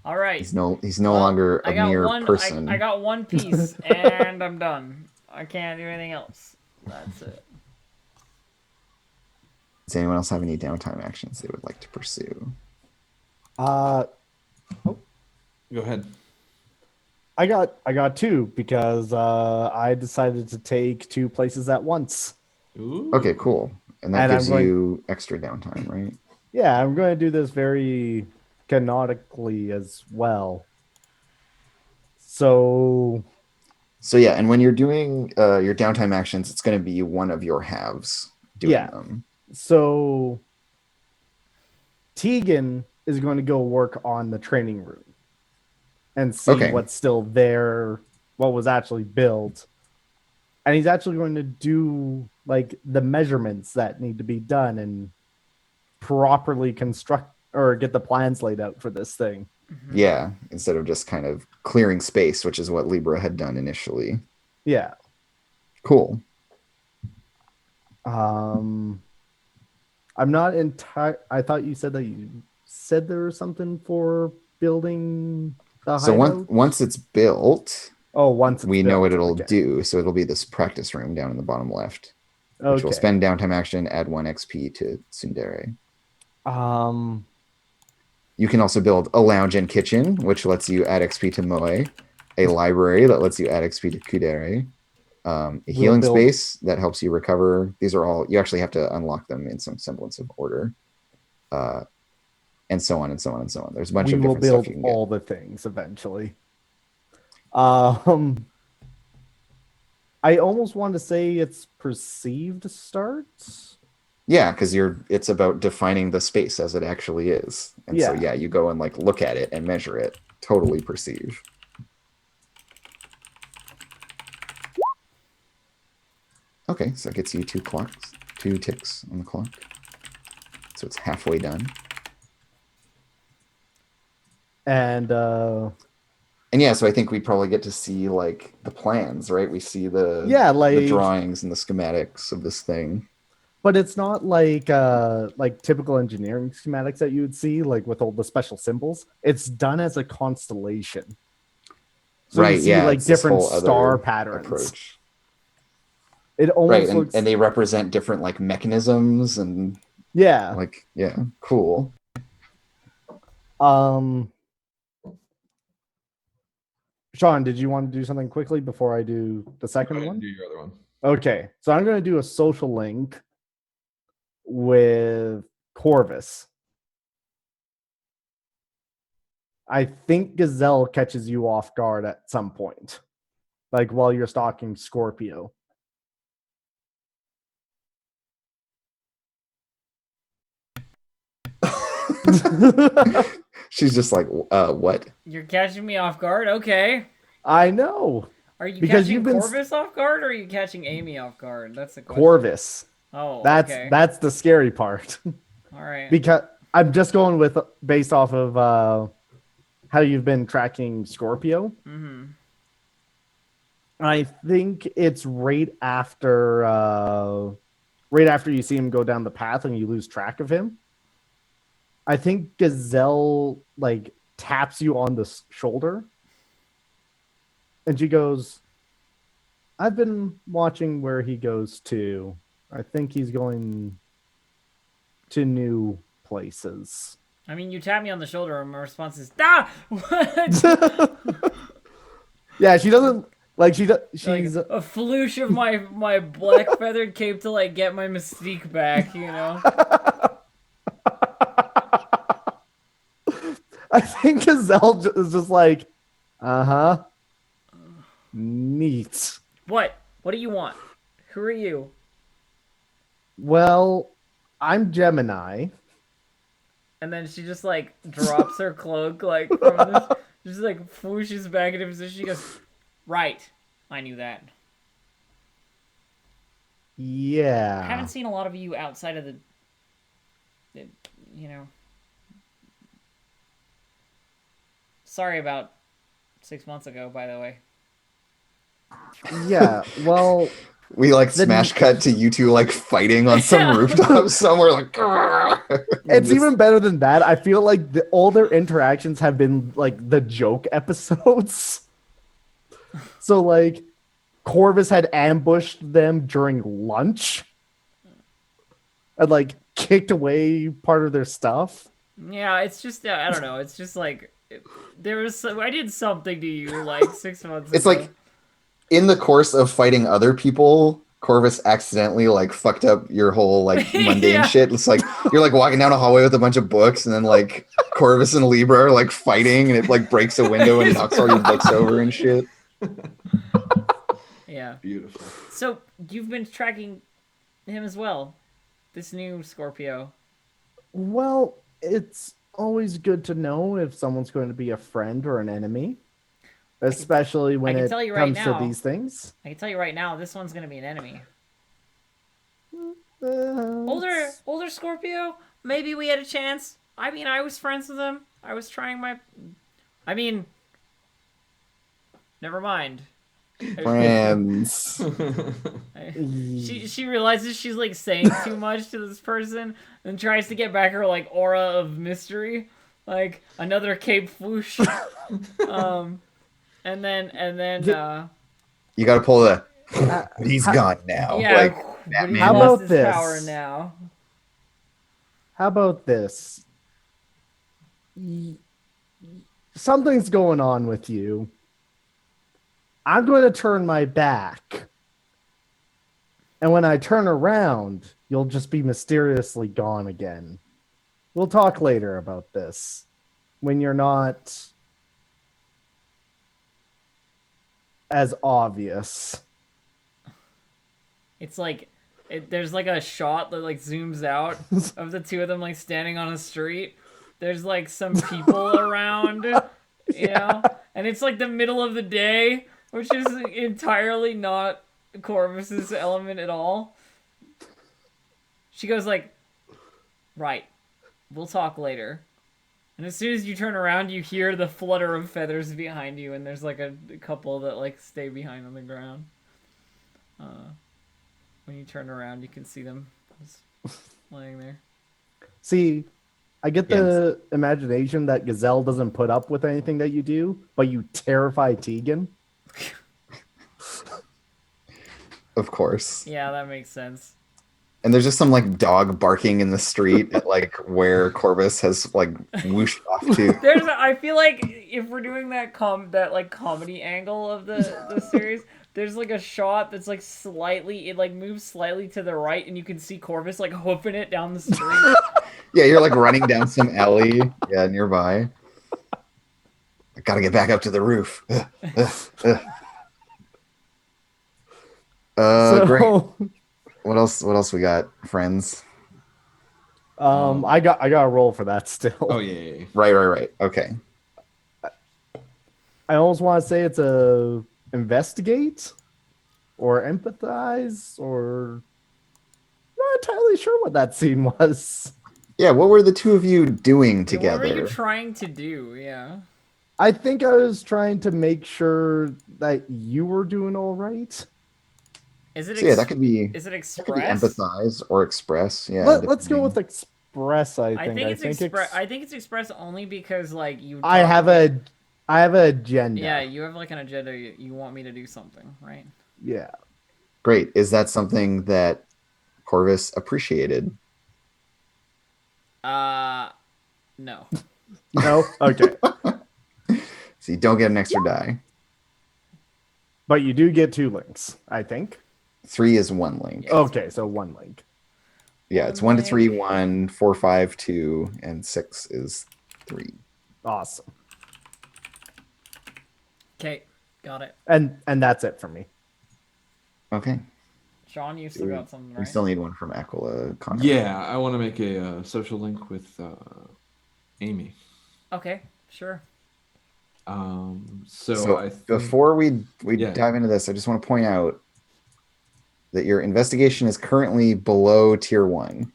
All right. He's no longer a mere person. I got one piece, and I'm done. I can't do anything else. That's it. Does anyone else have any downtime actions they would like to pursue? Oh, Go ahead. I got two because I decided to take two places at once. Ooh. Okay, cool. And that And gives you extra downtime, right? Yeah, I'm going to do this very canonically as well. So yeah, and when you're doing your downtime actions, it's going to be one of your halves doing them. So Tegan is going to go work on the training room and see what's still there, what was actually built. And he's actually going to do like the measurements that need to be done and properly construct or get the plans laid out for this thing. Yeah, instead of just kind of clearing space, which is what Libra had done initially. Yeah. Cool. I'm not entire. I thought you said there was something for building the So once it's built, we know what it'll do. So it'll be this practice room down in the bottom left, which will spend downtime action, add 1 XP to Tsundere. You can also build a lounge and kitchen, which lets you add XP to Moe, a library that lets you add XP to Kudere, a healing space that helps you recover. These are all, you actually have to unlock them in some semblance of order, and so on and so on and so on. There's a bunch of different stuff you can get. We will build all the things eventually. I almost want to say it's perceived starts. Yeah, because it's about defining the space as it actually is. And so you go and like look at it and measure it. Totally perceive. Okay, so that gets you 2 ticks on the clock. So it's halfway done. And yeah, so I think we probably get to see like the plans, right? We see the drawings and the schematics of this thing. But it's not like typical engineering schematics that you would see, like with all the special symbols. It's done as a constellation. So you see like different star patterns. Approach. It almost looks... and they represent different like mechanisms and cool. Sean, did you want to do something quickly before I do the second one? Do your other one. Okay, so I'm going to do a social link with Corvus. I think Gazelle catches you off guard at some point, like while you're stalking Scorpio. She's just like, what? You're catching me off guard? Okay. I know. Are you catching Corvus off guard, or are you catching Amy off guard? That's the question. Corvus. Oh, that's the scary part. All right. Because I'm just going with based off of how you've been tracking Scorpio. Mm-hmm. I think it's right after you see him go down the path and you lose track of him. I think Gazelle like taps you on the shoulder, and she goes, "I've been watching where he goes to. I think he's going to new places." I mean, you tap me on the shoulder, and my response is, "Ah, what?" Yeah, she doesn't like she's like a floosh of my black feathered cape to like get my mystique back, you know. I think Gazelle is just like, neat. What? What do you want? Who are you? Well, I'm Gemini. And then she just like drops her cloak like from this, just like whooshes back into position. She goes, "Right, I knew that." I haven't Yeah. seen a lot of you outside of the you know. Sorry about 6 months ago, by the way. Yeah. Well, We like then smash cut to you two like fighting on some Yeah. rooftop somewhere, like. it's Just- even better than that. I feel like all their interactions have been like the joke episodes. So like Corvus had ambushed them during lunch and like kicked away part of their stuff. Yeah, it's just I don't know. It's just like there was I did something to you like 6 months It's ago. like in the course of fighting other people, Corvus accidentally like fucked up your whole like mundane Yeah. shit. It's like you're like walking down a hallway with a bunch of books, and then like Corvus and Libra are like fighting, and it like breaks a window and knocks all your books over and shit. Yeah. Beautiful. So you've been tracking him as well. This new Scorpio. Well, it's always good to know if someone's going to be a friend or an enemy, especially when can it tell you right comes to now. these things. I can tell you right now, this one's gonna be an enemy. It's- Older Scorpio. Maybe we had a chance. I mean, I was friends with him. I was trying my. I mean, never mind. Friends. She realizes she's like saying too much to this person and tries to get back her like aura of mystery, like another Cape Fouche. And then You got to pull the. He's gone now. yeah, Like but Batman. he's How lost about his this? power now. How about this? Something's going on with you. I'm going to turn my back. And when I turn around, you'll just be mysteriously gone again. We'll talk later about this. When you're not as obvious. It's like there's like a shot that like zooms out of the two of them like standing on a street. There's like some people around, you know, and it's like the middle of the day, which is entirely not Corvus's element at all. She goes like, "Right, we'll talk later." And as soon as you turn around, you hear the flutter of feathers behind you, and there's like a couple that like stay behind on the ground. When you turn around, you can see them just laying there. See, I get the imagination that Gazelle doesn't put up with anything that you do, but you terrify Tegan. Of course. Yeah, that makes sense. And there's just some like dog barking in the street at like where Corvus has like whooshed off to. I feel like if we're doing that like comedy angle of the series, there's like a shot that's like slightly it like moves slightly to the right, and you can see Corvus like hoofing it down the street. Yeah, you're like running down some alley, nearby. I gotta get back up to the roof. Great. What else we got, friends? I got a roll for that still. Oh yeah. Right. Okay. I almost want to say it's a investigate or empathize or not entirely sure what that scene was. Yeah, what were the two of you doing What together? were you trying to do? Yeah. I think I was trying to make sure that you were doing all right. Is it? So, yeah, that could be. Is it That could be express? empathize or express. Yeah. Let's go with express. I I think. think it's express. I think it's express only because like you. I have an agenda. Yeah, you have like an agenda. You want me to do something, right? Yeah. Great. Is that something that Corvus appreciated? No. No. Okay. So you don't get an extra die. But you do get 2 links, I think. 3 is 1 link. Yeah. Okay, so 1 link. Yeah, it's 1 to 3, 1, 4, 5, 2, and 6 is 3. Awesome. Okay, got it. And that's it for me. Okay. Sean, you still got something, right? We still need one from Aquila Connor. Yeah, I want to make a social link with Amy. Okay, sure. So So I think, before we Yeah. dive into this, I just want to point out that your investigation is currently below tier 1,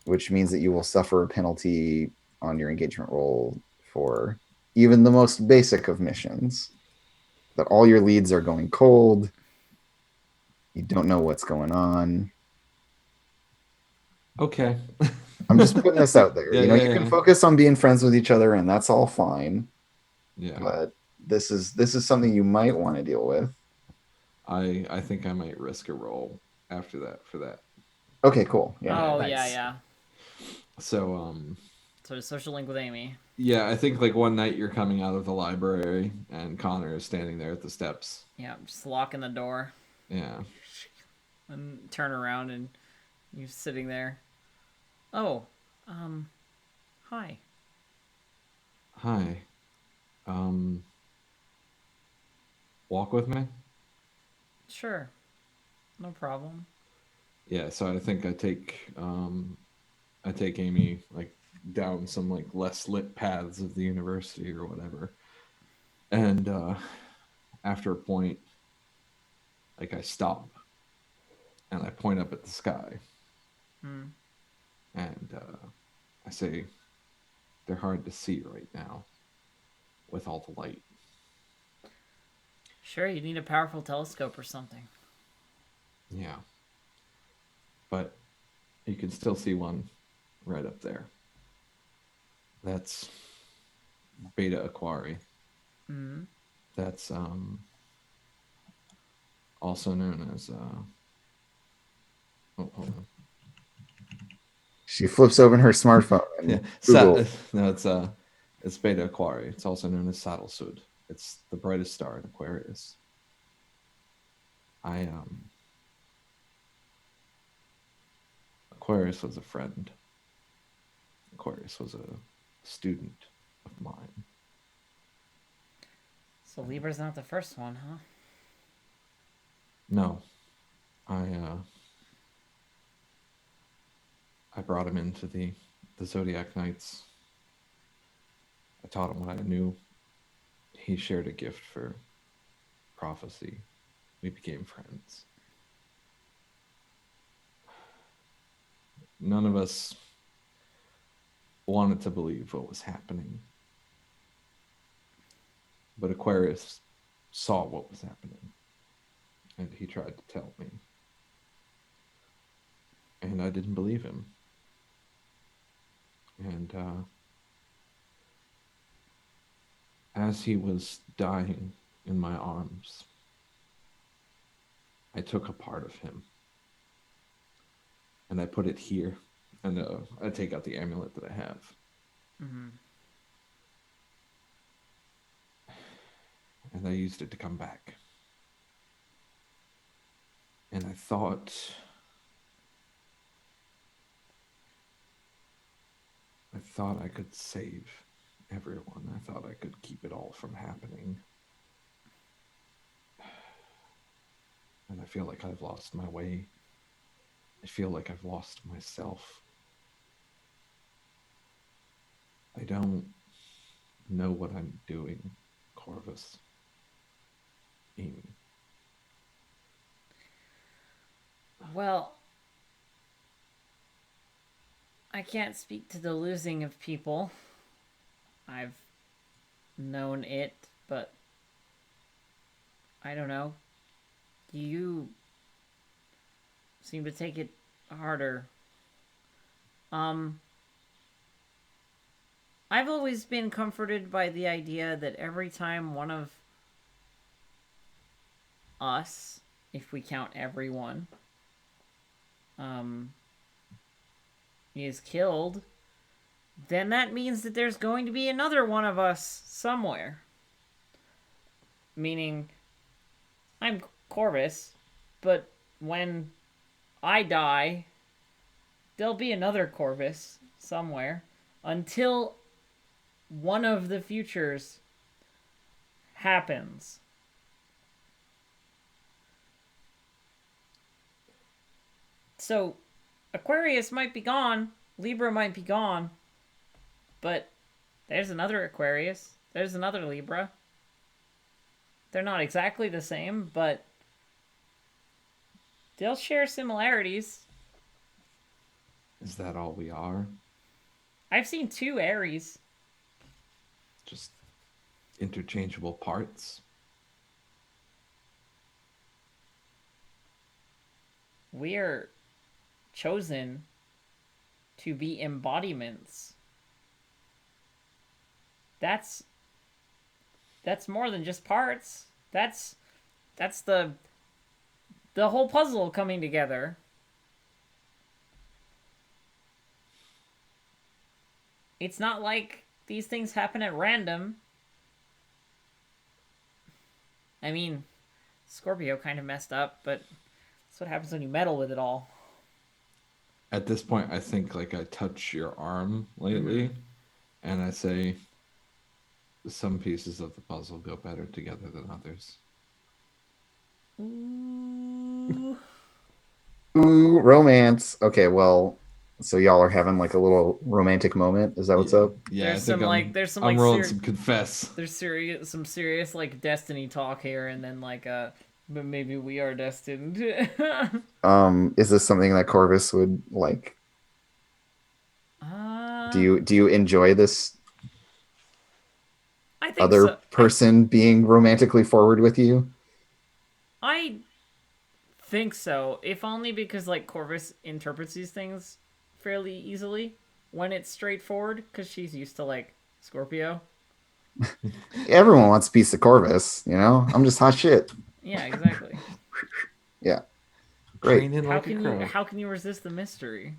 which means that you will suffer a penalty on your engagement roll for even the most basic of missions. That all your leads are going cold. You don't know what's going on. Okay. I'm just putting this out there. Yeah, You know, yeah, you can yeah. focus on being friends with each other, and that's all fine. Yeah. But this is something you might want to deal with. I think I might risk a roll after that for that. Okay, cool. Yeah. Oh Nice. yeah. So So to social link with Amy. yeah, I think like one night you're coming out of the library and Connor is standing there at the steps. Yeah, just locking the door Yeah. and turn around and you're sitting there. Oh, hi. Hi. Um Walk with me? Sure, no problem. Yeah, so I think I take Amy like down some like less lit paths of the university or whatever. And after a point, like I stop and I point up at the sky Hmm. and I say, they're hard to see right now with all the light. Sure, you need a powerful telescope or something. Yeah. But you can still see one right up there. That's Beta Aquari. Hmm. That's also known as oh, hold on. She flips open her smartphone and Yeah, Google. no, it's Beta Aquari. It's also known as Saddle Sud. It's the brightest star in Aquarius. I Aquarius was a friend. Aquarius was a student of mine. So Libra's not the first one, huh? No, I brought him into the Zodiac Knights. I taught him what I knew. He shared a gift for prophecy. We became friends. None of us wanted to believe what was happening. But Aquarius saw what was happening. And he tried to tell me. And I didn't believe him. And as he was dying in my arms, I took a part of him. And I put it here. And I take out the amulet that I have. Mm-hmm. And I used it to come back. And I thought I could save everyone. I thought I could keep it all from happening. And I feel like I've lost my way. I feel like I've lost myself. I don't know what I'm doing, Corvus. Amy. Well, I can't speak to the losing of people. I've known it, but I don't know. You seem to take it harder. I've always been comforted by the idea that every time one of us, if we count everyone, is killed, then that means that there's going to be another one of us somewhere. Meaning, I'm Corvus, but when I die, there'll be another Corvus somewhere until one of the futures happens. So, Aquarius might be gone, Libra might be gone, but there's another Aquarius, there's another Libra. They're not exactly the same, but They'll share similarities. Is that all we are? I've seen 2 Aries. Just interchangeable parts? We are chosen to be embodiments. That's more than just parts. That's the whole puzzle coming together. It's not like these things happen at random. I mean, Scorpio kind of messed up, but that's what happens when you meddle with it all. At this point, I think like I touch your arm lately, and I say, some pieces of the puzzle go better together than others. Ooh. Ooh, romance. Okay, well, so y'all are having like a little romantic moment. Is that what's up? Yeah, There's some I'm rolling some confess. There's some serious like destiny talk here, and then like but maybe we are destined. Is this something that Corvus would like? Do you enjoy this I think other so. person being romantically forward with you? I think so, if only because like Corvus interprets these things fairly easily when it's straightforward, because she's used to like Scorpio. Everyone wants a piece of Corvus, you know? I'm just hot shit. Yeah, exactly. Yeah. Great. How can you resist the mystery?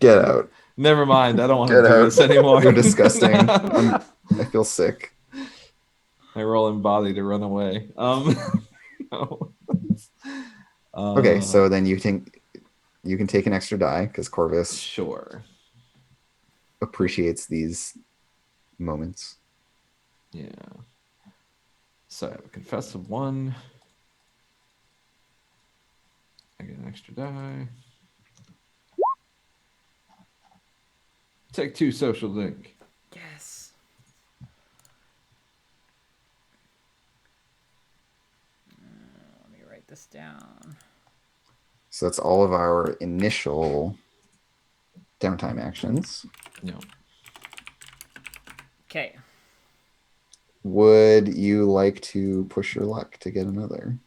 Get out. Never mind. I don't want to do this anymore. You're disgusting. I feel sick. I roll embody to run away. No. Okay, so then you can take an extra die because Corvus sure appreciates these moments. Yeah. So I have a confess of 1. I get an extra die. Take 2 social link. Yes. Let me write this down. So that's all of our initial downtime actions. No. Okay. Would you like to push your luck to get another?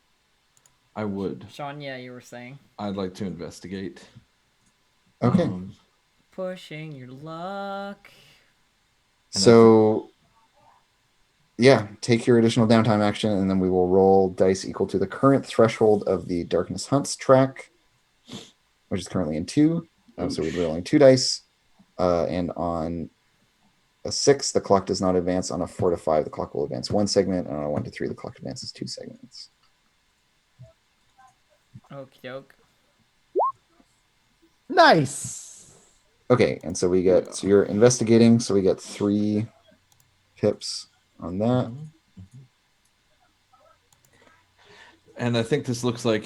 I would. Sean, yeah, you were saying. I'd like to investigate. Okay. Pushing your luck. So, yeah, take your additional downtime action, and then we will roll dice equal to the current threshold of the Darkness Hunts track, which is currently in 2. So we're rolling 2 dice. And on a 6, the clock does not advance. On a 4 to 5, the clock will advance 1 segment. And on a 1 to 3, the clock advances 2 segments. Okie doke. Nice. Okay, and so we get, so you're investigating, so we get 3 pips on that. And I think this looks like,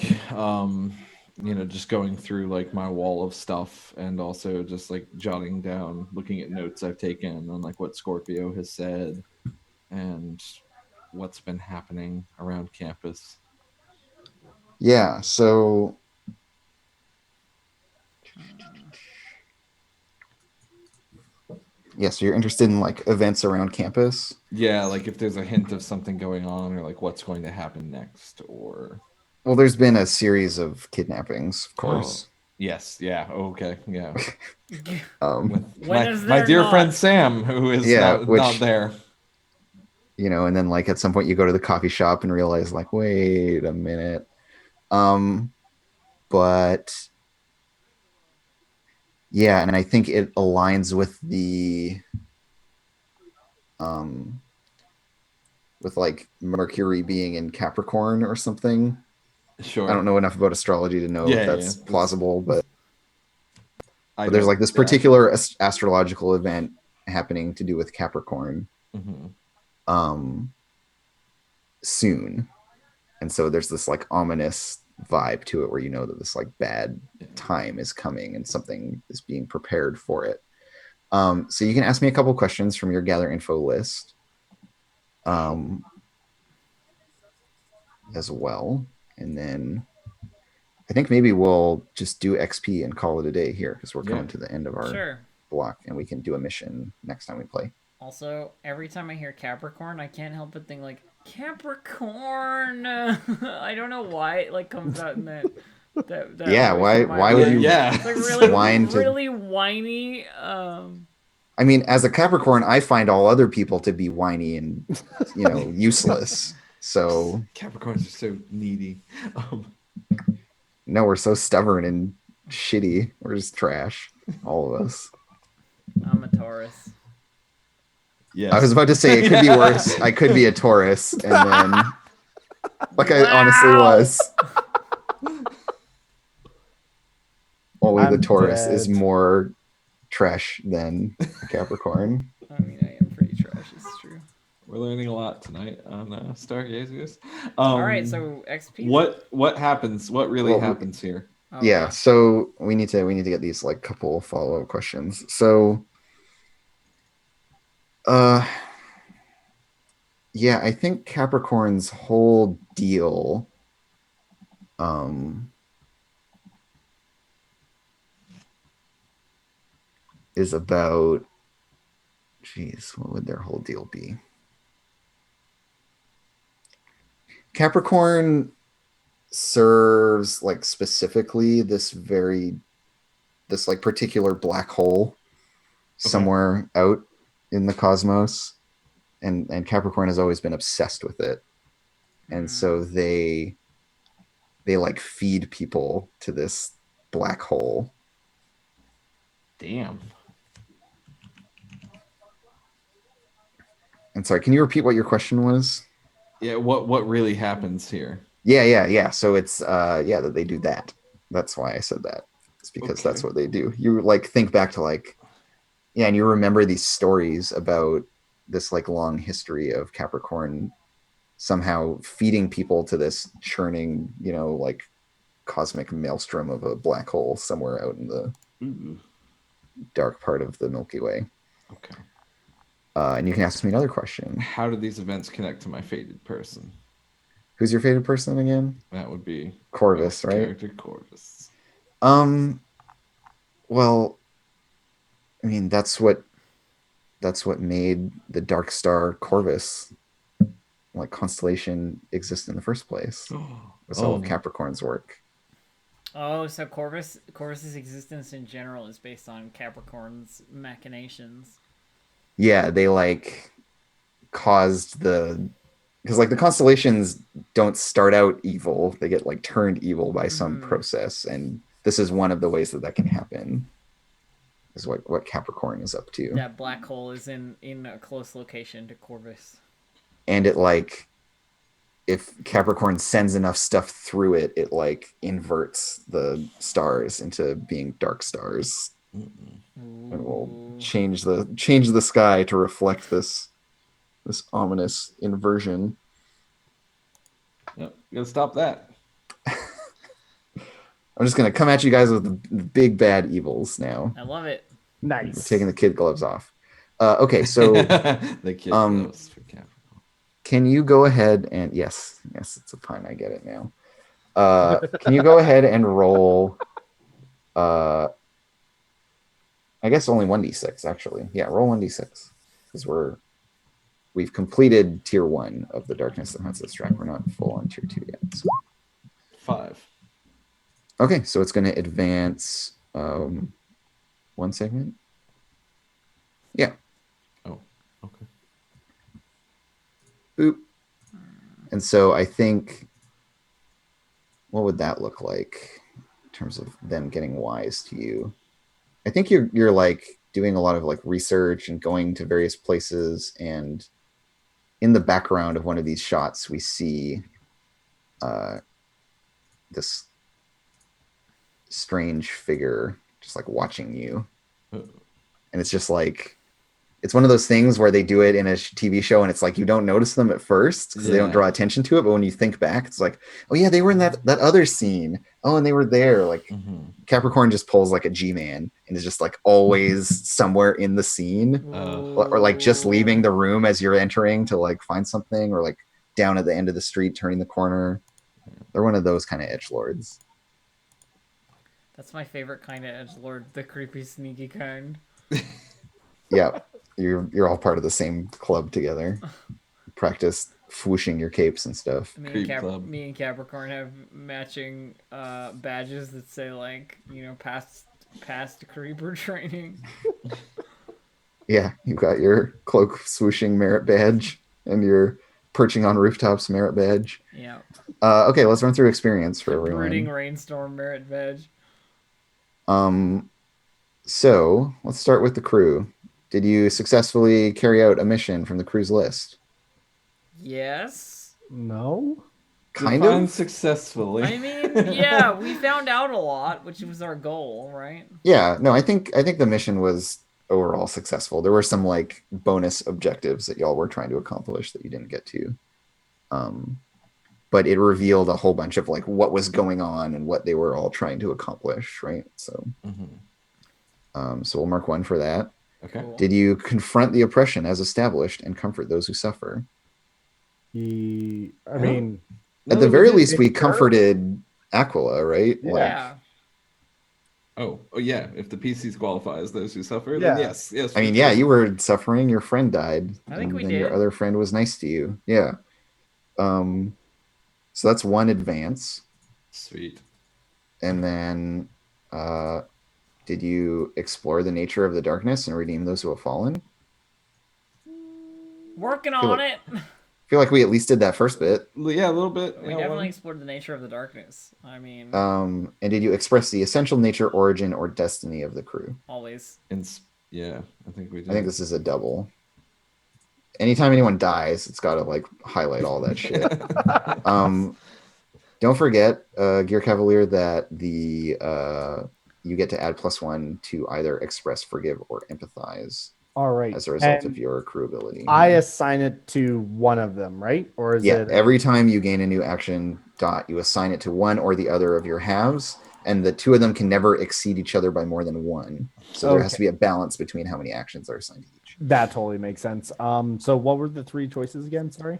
just going through like my wall of stuff and also just like jotting down, looking at notes I've taken on like what Scorpio has said and what's been happening around campus. Yeah, so so you're interested in like events around campus? Yeah, like if there's a hint of something going on or like what's going to happen next or... Well, there's been a series of kidnappings, of course. Yes, yeah, okay, yeah. When my dear friend Sam, who is not there. And then like at some point you go to the coffee shop and realize like, wait a minute. But yeah, and I think it aligns with the with like Mercury being in Capricorn or something. Sure. I don't know enough about astrology to know if that's plausible, but there's like this particular astrological event happening to do with Capricorn soon. And so there's this like ominous vibe to it where you know that this like bad time is coming and something is being prepared for it. So you can ask me a couple questions from your gather info list. as well. And then I think maybe we'll just do XP and call it a day here because we're coming to the end of our Sure. block, and we can do a mission next time we play. Also, every time I hear Capricorn, I can't help but think like Capricorn. I don't know why it like comes out in that Yeah, voice why in my why would mind. you Yeah. It's like really whine to really whiny. I mean, as a Capricorn, I find all other people to be whiny and useless. So Capricorns are so needy. no, we're so stubborn and shitty. We're just trash, all of us. I'm a Taurus. Yes. I was about to say it could be worse. I could be a Taurus, and then like I honestly was. Only the I'm Taurus is dead. more trash than a Capricorn. I mean, I am pretty trash. It's true. We're learning a lot tonight on Stargazers. All right, so XP. What happens? What really happens here? Okay. Yeah, so we need to get these like couple follow-up questions. So yeah, I think Capricorn's whole deal is about, geez, what would their whole deal be? Capricorn serves like specifically this like particular black hole somewhere out in the cosmos, and Capricorn has always been obsessed with it, and so they like feed people to this black hole. Damn. And sorry, can you repeat what your question was? Yeah, what really happens here? Yeah. So it's that they do that. That's why I said that. It's because that's what they do. You like think back to like, yeah, and you remember these stories about this like long history of Capricorn somehow feeding people to this churning, like cosmic maelstrom of a black hole somewhere out in the dark part of the Milky Way. Okay. And you can ask me another question. How do these events connect to my fated person? Who's your fated person again? That would be Corvus, right? Character Corvus. Well, I mean, that's what made the Dark Star Corvus, like constellation, exist in the first place. It's all of Capricorn's work. Oh, so Corvus's existence in general is based on Capricorn's machinations. Yeah, they like caused because like the constellations don't start out evil; they get like turned evil by some process, and this is one of the ways that can happen. Is what Capricorn is up to. That black hole is in a close location to Corvus, and it like, if Capricorn sends enough stuff through it, it like inverts the stars into being dark stars. And will change the sky to reflect this ominous inversion. Yep, you gotta stop that. I'm just gonna come at you guys with the big bad evils now. I love it. Nice. We're taking the kid gloves off. Okay, so the kid gloves for Capricorn. Can you go ahead and yes, it's a pun. I get it now. Can you go ahead and roll? I guess only 1d6 actually. Yeah, roll 1d6 because we've completed tier 1 of the Darkness that Hunts Us track. We're not full on tier 2 yet. So. 5. Okay, so it's going to advance 1 segment. Yeah. Oh, okay. Boop. And so I think, what would that look like in terms of them getting wise to you? I think you're like doing a lot of like research and going to various places, and in the background of one of these shots we see this strange figure just like watching you. And it's just like, it's one of those things where they do it in a TV show and it's like you don't notice them at first because they don't draw attention to it, but when you think back it's like, oh yeah, they were in that other scene, oh, and they were there. Like Capricorn just pulls like a G-man and is just like always somewhere in the scene, or like just leaving the room as you're entering to like find something, or like down at the end of the street, turning the corner. They're one of those kind of edgelords. That's my favorite kind of edgelord, the creepy, sneaky kind. Yeah, you're all part of the same club together. Practice swooshing your capes and stuff. Creep club. Me and Capricorn have matching badges that say like, you know, past creeper training. Yeah, you got your cloak swooshing merit badge and your perching on rooftops merit badge. Yeah. Okay, let's run through experience for everyone. Brooding rainstorm merit badge. So let's start with the crew. Did you successfully carry out a mission from the crew's list? Yes. No. Kind Define of. successfully. I mean, yeah, we found out a lot, which was our goal, right? Yeah, no, I think the mission was overall successful. There were some like bonus objectives that y'all were trying to accomplish that you didn't get to. But it revealed a whole bunch of like what was going on and what they were all trying to accomplish, right? So so we'll mark 1 for that. Okay. Cool. Did you confront the oppression as established and comfort those who suffer? I mean, At the very least, we comforted Aquila, right? Yeah. Like, Yeah. Oh, yeah. If the PCs qualify as those who suffer, Yeah. then yes. I mean, yeah, you were suffering. Your friend died. I think and we then did. Your other friend was nice to you. Yeah. So that's 1 advance. Sweet. And then, did you explore the nature of the darkness and redeem those who have fallen? Working feel on like- it. I feel like we at least did that first bit. Yeah, a little bit. We yeah, definitely one. explored the nature of the darkness. I mean, And did you express the essential nature, origin, or destiny of the crew? always. Yeah, I think we did. I think this is a double. Anytime anyone dies, it's got to like highlight all that shit. Don't forget, Gear Cavalier, that the you get to add +1 to either express, forgive, or empathize all right. as a result And of your crew ability. I assign it to one of them, right? Or is it every time you gain a new action dot, you assign it to one or the other of your halves, and the 2 of them can never exceed each other by more than 1. So there has to be a balance between how many actions are assigned to each. That totally makes sense. So what were the 3 choices again? Sorry.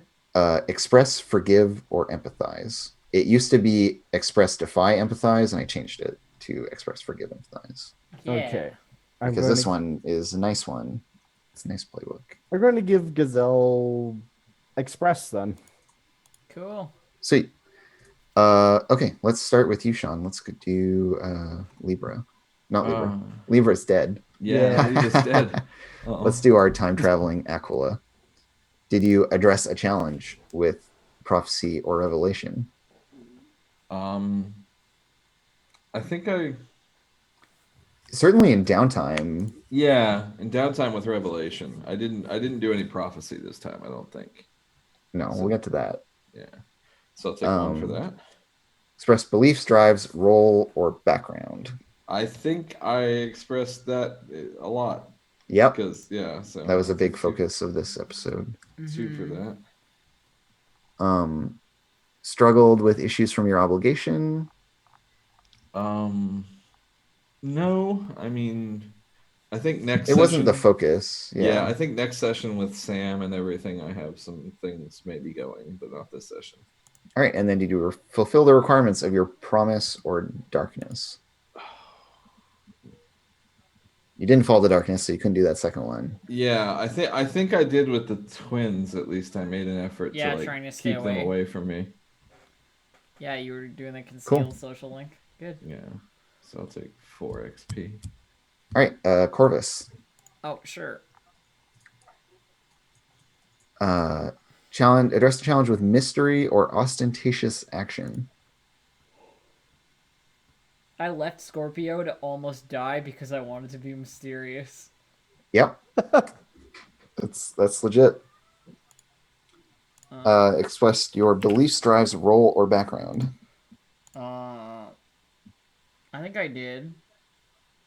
Express, forgive, or empathize. It used to be express, defy, empathize, and I changed it to express, forgive, empathize. Yeah. Okay. Because this one is a nice one. It's a nice playbook. We're going to give Gazelle Express then. Cool. Sweet. Okay, let's start with you, Sean. Let's do Libra. Not Libra. Libra's dead. Yeah, he just dead. Let's do our time traveling Aquila. Did you address a challenge with prophecy or revelation? I think I certainly in downtime. Yeah, in downtime with revelation. I didn't do any prophecy this time, I don't think. No, we'll get to that. Yeah. So I'll take 1 for that. Express beliefs, drives, role, or background. I think I expressed that a lot. Yep. Because so that was a big focus of this episode. 2 for that. Struggled with issues from your obligation. No, I mean, I think next it session, wasn't the focus. Yeah, I think next session with Sam and everything, I have some things maybe going, but not this session. All right, and then did you fulfill the requirements of your promise or darkness? You didn't fall to darkness, so you couldn't do that second one. Yeah, I think I did with the twins. At least I made an effort to like trying to stay keep them away from me. Yeah, you were doing the concealed Cool. social link. Good. Yeah, so I'll take 4 XP. All right, Corvus. Oh, sure. Address the challenge with mystery or ostentatious action. I left Scorpio to almost die because I wanted to be mysterious. Yep. that's legit. Express your beliefs, drives, role, or background. I think I did.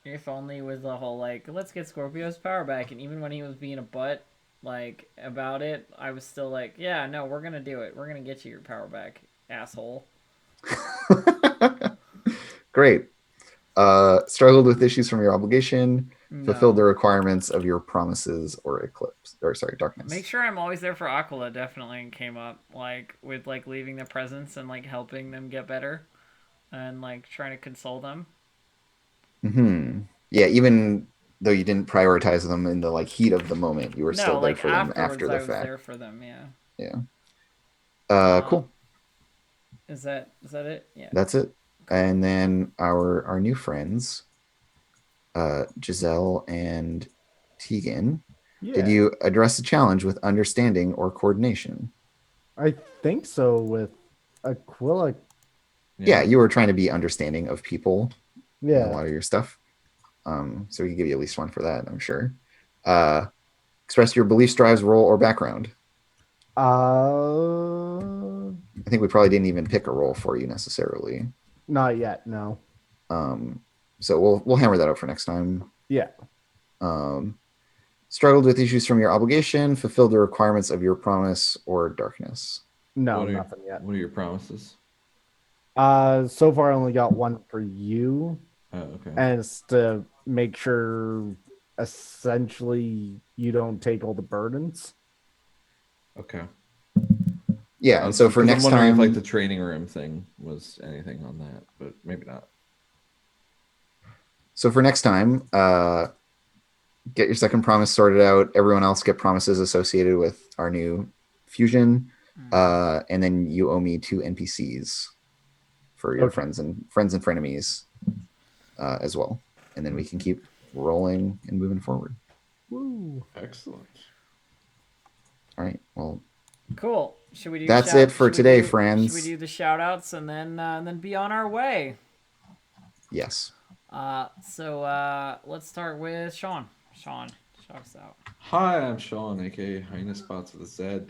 If only with the whole, like, let's get Scorpio's power back. And even when he was being a butt, like, about it, I was still like, yeah, no, we're going to do it. We're going to get you your power back, asshole. Great. Struggled with issues from your obligation, fulfilled the No. requirements of your promises or eclipse, or sorry, darkness. Make sure I'm always there for Aquila. Definitely came up like with like leaving the presents and like helping them get better, and like trying to console them. Yeah, even though you didn't prioritize them in the like heat of the moment, you were still No, there like for them after afterwards, the I was fact. there for them. Yeah. Yeah. Um, Cool. is that it? Yeah. That's it. Cool. And then our new friends, Giselle and Tegan. Yeah, Did you address the challenge with understanding or coordination? I think so. With Aquila, Yeah, you were trying to be understanding of people in a yeah. lot of your stuff. So we can give you at least one for that, I'm sure. Express your beliefs, drives, role, or background. I think we probably didn't even pick a role for you necessarily. Not yet. No. So we'll hammer that out for next time. Yeah. Struggled with issues from your obligation, fulfilled the requirements of your promise, or darkness. No, nothing yet. What are your promises? So far I only got one for you, Oh, okay. and it's to make sure essentially you don't take all the burdens. Okay. Yeah, and so for next I'm wondering time, if like the training room thing was anything on that, but maybe not. So for next time, get your second promise sorted out. Everyone else get promises associated with our new fusion, and then you owe me 2 NPCs for your friends and frenemies as well, and then we can keep rolling and moving forward. Woo! Excellent. All right. Well, cool. Should we do? That's it for today, friends. Should we do the shout outs and then be on our way? Yes. So let's start with Sean. Sean, shout us out. Hi, I'm Sean, aka Highness Spots with a Z.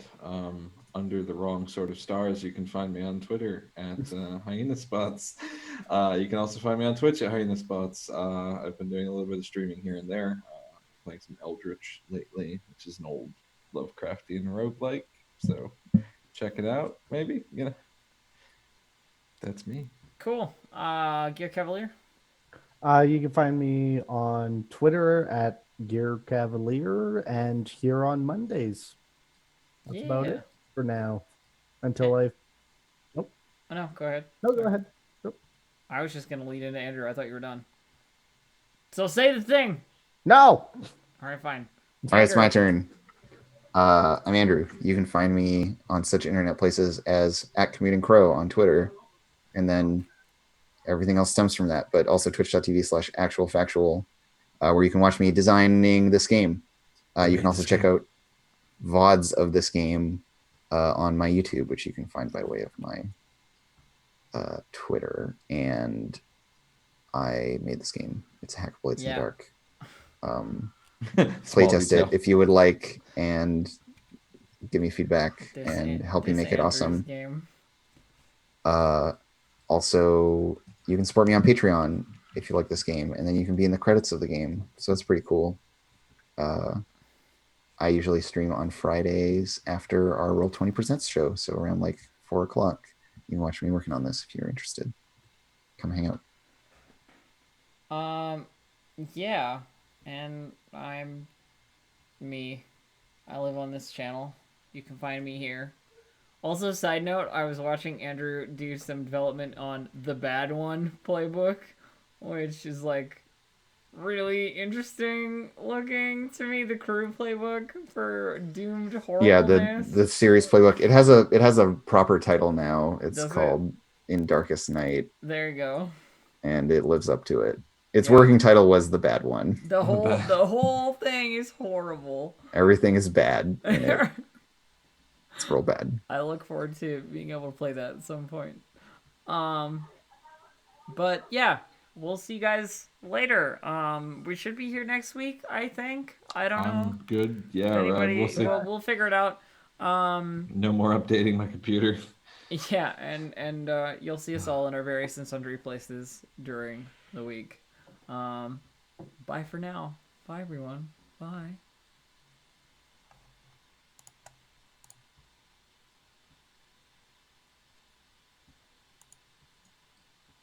Under the wrong sort of stars, you can find me on Twitter at Hyenas Spots. You can also find me on Twitch at Hyenas Spots. I've been doing a little bit of streaming here and there, playing some Eldritch lately, which is an old Lovecraftian roguelike. So check it out, maybe. That's me. Cool. Gear Cavalier. You can find me on Twitter at Gear Cavalier and here on Mondays. That's about it for now. Until I. Nope. Oh, no, go ahead. No, go ahead. Nope. I was just gonna lead into Andrew. I thought you were done. So say the thing. No. All right, fine. All right, it's my turn. I'm Andrew. You can find me on such internet places as @CommutingCrow on Twitter, and then everything else stems from that. But also twitch.tv/actualfactual, where you can watch me designing this game. You can also check out VODs of this game on my YouTube, which you can find by way of my Twitter. And I made this game. It's Hack Blades in the Dark. Playtest it if you would like, and give me feedback and help me make it awesome. Also, you can support me on Patreon if you like this game, and then you can be in the credits of the game. So that's pretty cool. I usually stream on Fridays after our Roll 20% show, so around like 4 o'clock. You can watch me working on this if you're interested. Come hang out. Yeah, and I'm me. I live on this channel. You can find me here. Also, side note, I was watching Andrew do some development on the Bad One playbook, which is like really interesting looking to me. The crew playbook for doomed horribleness. Yeah, the series playbook. It has a proper title now. It's called In Darkest Night. There you go. And it lives up to it. Its working title was The Bad One. The whole thing is horrible. Everything is bad in it. It's real bad. I look forward to being able to play that at some point. But yeah, we'll see you guys later. We should be here next week, I think. I don't know. Good. Yeah, we'll see. We'll figure it out. No more updating my computer. Yeah, and you'll see us all in our various and sundry places during the week. Bye for now. Bye, everyone. Bye.